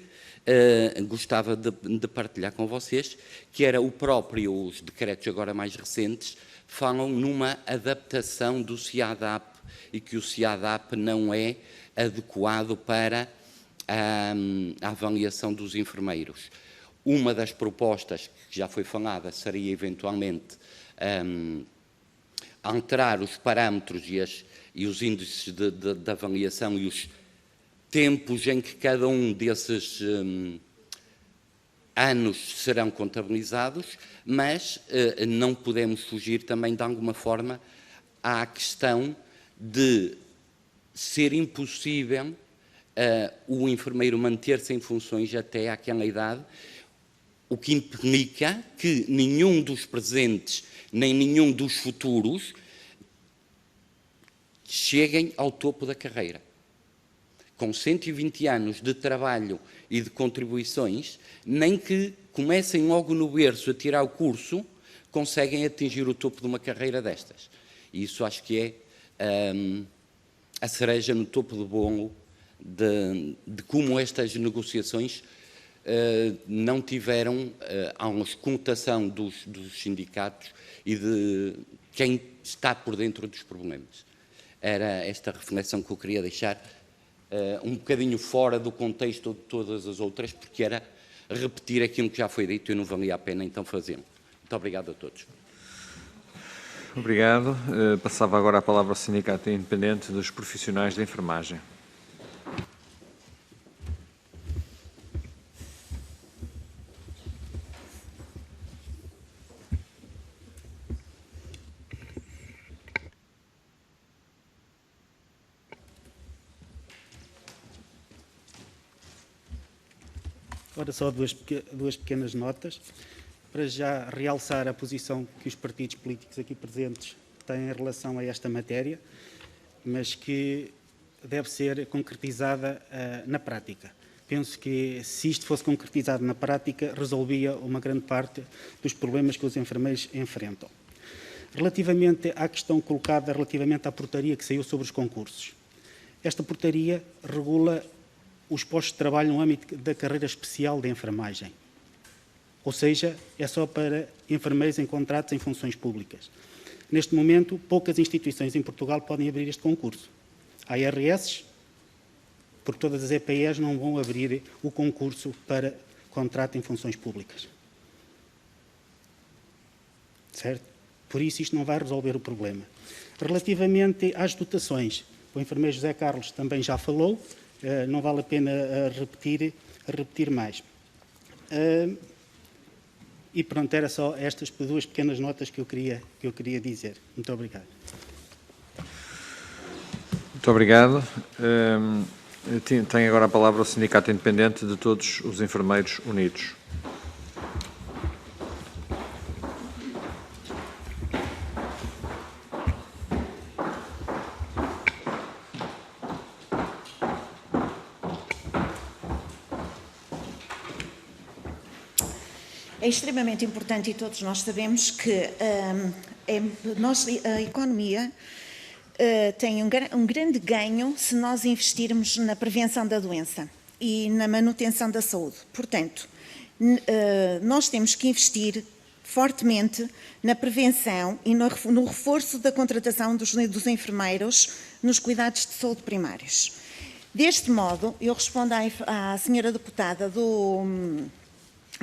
gostava de partilhar com vocês, que era os decretos agora mais recentes, falam numa adaptação do CIADAP e que o CIADAP não é adequado para a avaliação dos enfermeiros. Uma das propostas que já foi falada seria, eventualmente, alterar os parâmetros e os índices de avaliação e os tempos em que cada um desses anos serão contabilizados, mas não podemos fugir também, de alguma forma, à questão de ser impossível o enfermeiro manter-se em funções até àquela idade, o que implica que nenhum dos presentes nem nenhum dos futuros cheguem ao topo da carreira. Com 120 anos de trabalho e de contribuições, nem que comecem logo no berço a tirar o curso, conseguem atingir o topo de uma carreira destas. E isso acho que é a cereja no topo do bolo de como estas negociações não tiveram a escutação dos sindicatos e de quem está por dentro dos problemas. Era esta reflexão que eu queria deixar um bocadinho fora do contexto de todas as outras, porque era repetir aquilo que já foi dito e não valia a pena então fazê-lo. Muito obrigado a todos. Obrigado. Passava agora a palavra ao Sindicato Independente dos Profissionais da Enfermagem. Ora, só duas pequenas notas. Para já realçar a posição que os partidos políticos aqui presentes têm em relação a esta matéria, mas que deve ser concretizada na prática. Penso que, se isto fosse concretizado na prática, resolvia uma grande parte dos problemas que os enfermeiros enfrentam. Relativamente à questão colocada relativamente à portaria que saiu sobre os concursos. Esta portaria regula os postos de trabalho no âmbito da carreira especial de enfermagem. Ou seja, é só para enfermeiros em contratos em funções públicas. Neste momento, poucas instituições em Portugal podem abrir este concurso. Há ARS, porque todas as EPEs não vão abrir o concurso para contrato em funções públicas. Certo? Por isso, isto não vai resolver o problema. Relativamente às dotações, o enfermeiro José Carlos também já falou, não vale a pena repetir mais. E pronto, era só estas duas pequenas notas que eu queria dizer. Muito obrigado. Muito obrigado. Tem agora a palavra o Sindicato Independente de Todos os Enfermeiros Unidos. É extremamente importante e todos nós sabemos que a economia tem um grande ganho se nós investirmos na prevenção da doença e na manutenção da saúde. Portanto, nós temos que investir fortemente na prevenção e no reforço da contratação dos enfermeiros nos cuidados de saúde primários. Deste modo, eu respondo à senhora deputada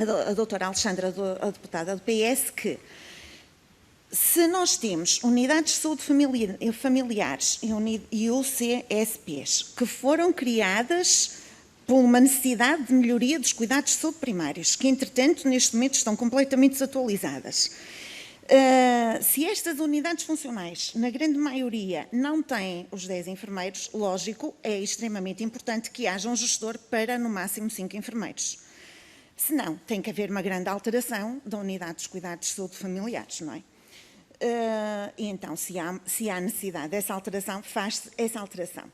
a doutora Alexandra, a deputada do PS, que se nós temos unidades de saúde familiares e UCSPs que foram criadas por uma necessidade de melhoria dos cuidados de saúde primários, que entretanto neste momento estão completamente desatualizadas, se estas unidades funcionais, na grande maioria, não têm os 10 enfermeiros, lógico, é extremamente importante que haja um gestor para no máximo 5 enfermeiros. Se não, tem que haver uma grande alteração da unidade dos cuidados de saúde familiares, não é? E então, se há necessidade dessa alteração, faz-se essa alteração.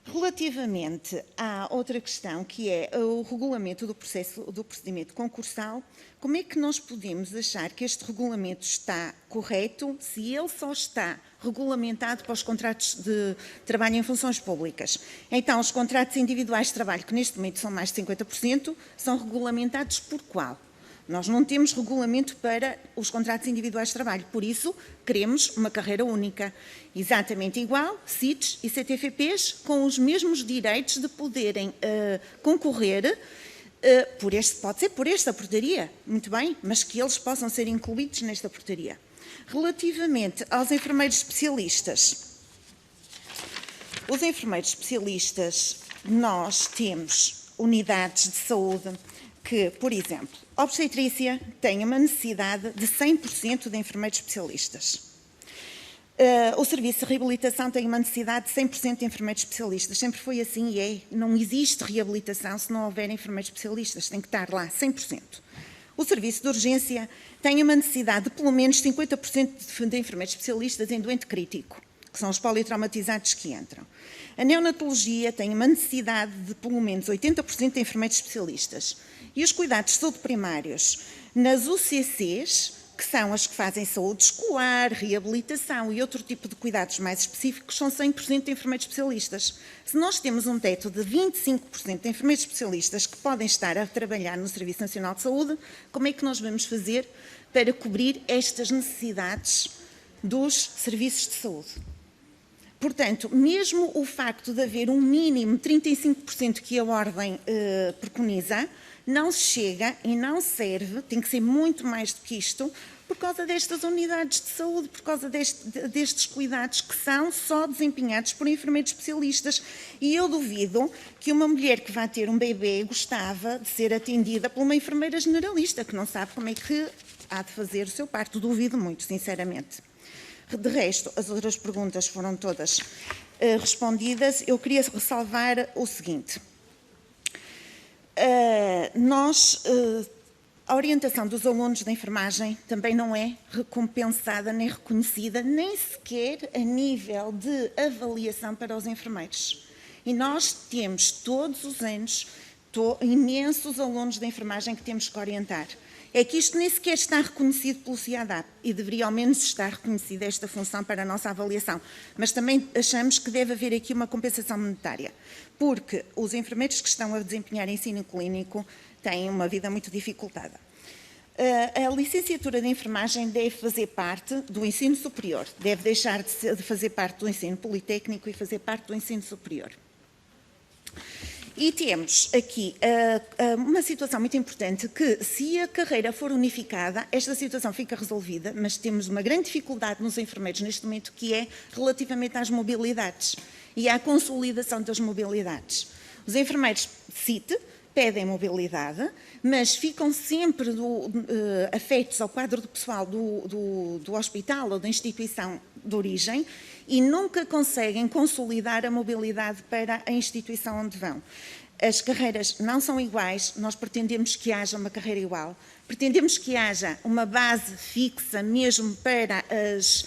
Relativamente à outra questão, que é o regulamento do procedimento concursal, como é que nós podemos achar que este regulamento está correto se ele só está regulamentado para os contratos de trabalho em funções públicas? Então, os contratos individuais de trabalho, que neste momento são mais de 50%, são regulamentados por qual? Nós não temos regulamento para os contratos individuais de trabalho, por isso queremos uma carreira única, exatamente igual, CITs e CTFPs, com os mesmos direitos de poderem concorrer, pode ser por esta portaria, muito bem, mas que eles possam ser incluídos nesta portaria. Relativamente aos enfermeiros especialistas, os enfermeiros especialistas, nós temos unidades de saúde que, por exemplo, a obstetrícia tem uma necessidade de 100% de enfermeiros especialistas. O serviço de reabilitação tem uma necessidade de 100% de enfermeiros especialistas. Sempre foi assim e é. Não existe reabilitação se não houver enfermeiros especialistas. Tem que estar lá 100%. O serviço de urgência tem uma necessidade de pelo menos 50% de enfermeiros especialistas em doente crítico, que são os politraumatizados que entram. A neonatologia tem uma necessidade de pelo menos 80% de enfermeiros especialistas. E os cuidados de saúde primários nas UCCs, que são as que fazem saúde escolar, reabilitação e outro tipo de cuidados mais específicos, são 100% de enfermeiros especialistas. Se nós temos um teto de 25% de enfermeiros especialistas que podem estar a trabalhar no Serviço Nacional de Saúde, como é que nós vamos fazer para cobrir estas necessidades dos serviços de saúde? Portanto, mesmo o facto de haver um mínimo de 35% que a Ordem preconiza, não se chega e não serve, tem que ser muito mais do que isto, por causa destas unidades de saúde, por causa destes cuidados que são só desempenhados por enfermeiros especialistas. E eu duvido que uma mulher que vai ter um bebê gostava de ser atendida por uma enfermeira generalista, que não sabe como é que há de fazer o seu parto. Duvido muito, sinceramente. De resto, as outras perguntas foram todas respondidas. Eu queria ressalvar o seguinte. A orientação dos alunos da enfermagem também não é recompensada nem reconhecida, nem sequer a nível de avaliação para os enfermeiros. E nós temos todos os anos imensos alunos da enfermagem que temos que orientar. É que isto nem sequer está reconhecido pelo CIADAP e deveria ao menos estar reconhecida esta função para a nossa avaliação. Mas também achamos que deve haver aqui uma compensação monetária, porque os enfermeiros que estão a desempenhar ensino clínico têm uma vida muito dificultada. A licenciatura de enfermagem deve fazer parte do ensino superior, deve deixar de fazer parte do ensino politécnico e fazer parte do ensino superior. E temos aqui uma situação muito importante que, se a carreira for unificada, esta situação fica resolvida, mas temos uma grande dificuldade nos enfermeiros neste momento, que é relativamente às mobilidades e à consolidação das mobilidades. Os enfermeiros CIT pedem mobilidade, mas ficam sempre afetos ao quadro do pessoal do hospital ou da instituição de origem e nunca conseguem consolidar a mobilidade para a instituição onde vão. As carreiras não são iguais, nós pretendemos que haja uma carreira igual, pretendemos que haja uma base fixa mesmo para as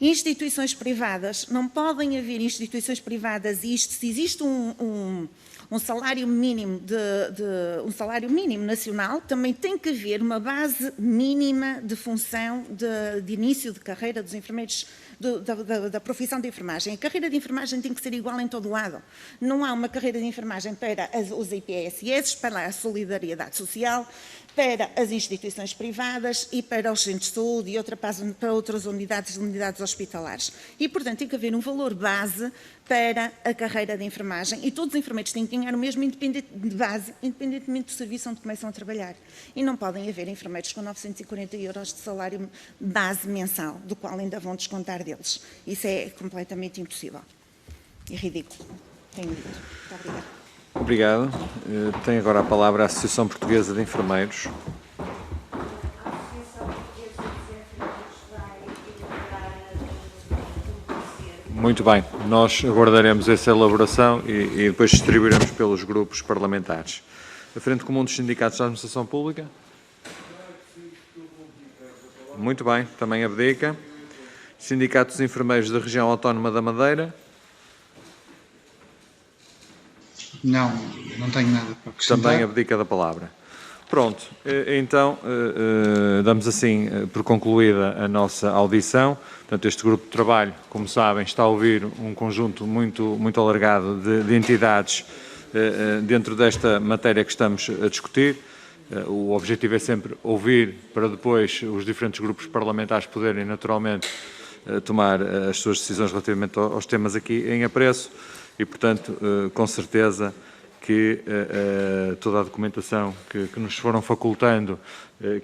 instituições privadas. Não podem haver instituições privadas, e isto, se existe um salário mínimo um salário mínimo nacional, também tem que haver uma base mínima de função de início de carreira dos enfermeiros da profissão de enfermagem. A carreira de enfermagem tem que ser igual em todo o lado. Não há uma carreira de enfermagem para os IPSS, para a solidariedade social, para as instituições privadas e para os centros de saúde e para outras unidades hospitalares. E, portanto, tem que haver um valor base para a carreira de enfermagem e todos os enfermeiros têm que ganhar o mesmo de base, independentemente do serviço onde começam a trabalhar. E não podem haver enfermeiros com 940 euros de salário base mensal, do qual ainda vão descontar deles. Isso é completamente impossível e ridículo. Tenho dito. Muito obrigada. Obrigado. Tem agora a palavra a Associação Portuguesa de Enfermeiros. Muito bem, nós aguardaremos essa elaboração e depois distribuiremos pelos grupos parlamentares. A Frente Comum dos Sindicatos da Administração Pública. Muito bem, também abdica. Sindicato dos Enfermeiros da Região Autónoma da Madeira. Não tenho nada para acrescentar. Também abdica da palavra. Pronto, então damos assim por concluída a nossa audição. Portanto, este grupo de trabalho, como sabem, está a ouvir um conjunto muito alargado de entidades dentro desta matéria que estamos a discutir. O objetivo é sempre ouvir para depois os diferentes grupos parlamentares poderem naturalmente tomar as suas decisões relativamente aos temas aqui em apreço e, portanto, com certeza que toda a documentação que nos foram facultando,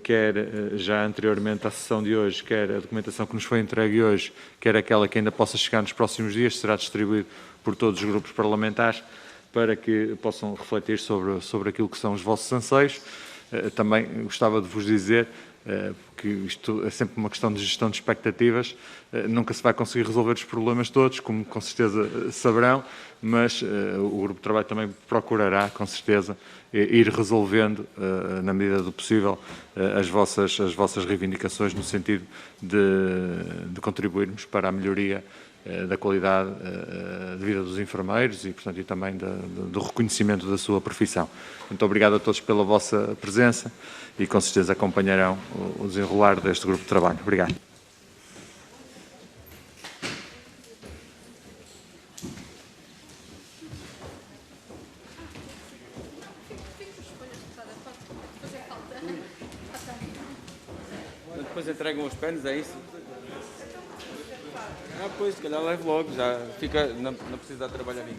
quer já anteriormente à sessão de hoje, quer a documentação que nos foi entregue hoje, quer aquela que ainda possa chegar nos próximos dias, será distribuído por todos os grupos parlamentares para que possam refletir sobre aquilo que são os vossos anseios. Também gostava de vos dizer porque isto é sempre uma questão de gestão de expectativas. Nunca se vai conseguir resolver os problemas todos, como com certeza saberão, mas o grupo de trabalho também procurará, com certeza, ir resolvendo, na medida do possível, as vossas reivindicações, no sentido de contribuirmos para a melhoria da qualidade de vida dos enfermeiros e, portanto, e também do reconhecimento da sua profissão. Muito obrigado a todos pela vossa presença e, com certeza, acompanharão o desenrolar deste grupo de trabalho. Obrigado. Depois entregam os pés, é isso? Pois, se calhar levo logo, já fica, não precisa trabalhar ninguém.